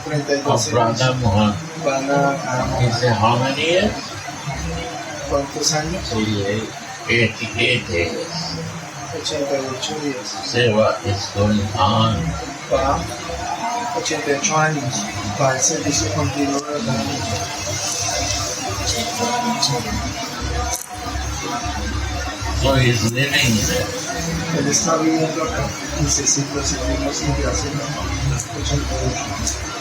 32 of Radha Mohan. van a He said, how many years? ¿cuántos años? 88 years. 88 días. Seva is going on. Va 88 años. Va el servicio continuo de la So he is living there. Él está viviendo acá y se sigue sin gracia. 88.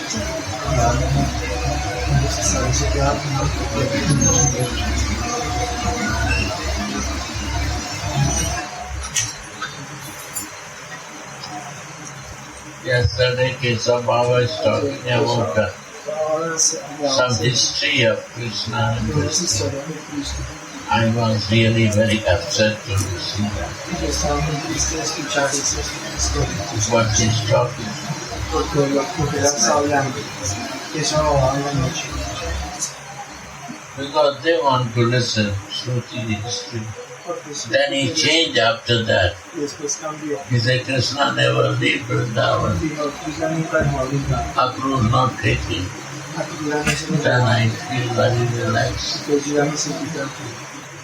Entonces a veces queda Yesterday Kesava was talking about some history of Krishna and Krishna. I was really very upset to see that. What he's talking. Because they want to listen to the history. Then he changed after that. He said Krishna never leave Vrindavan. Akru not taking. Then I feel very relaxed.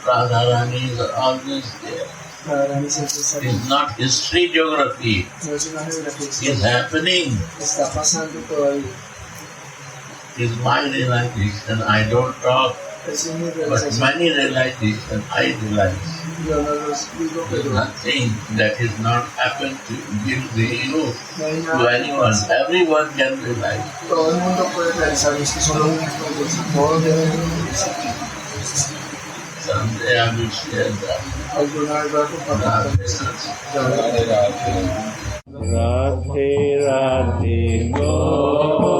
Radharani is always there. It's not history, geography. It's happening. It's my realization. I don't talk, but many realization I realize. There's nothing that is not happened to you, to anyone. Everyone can realize. Someday I will share that. Radhe Radhe Radhe Go.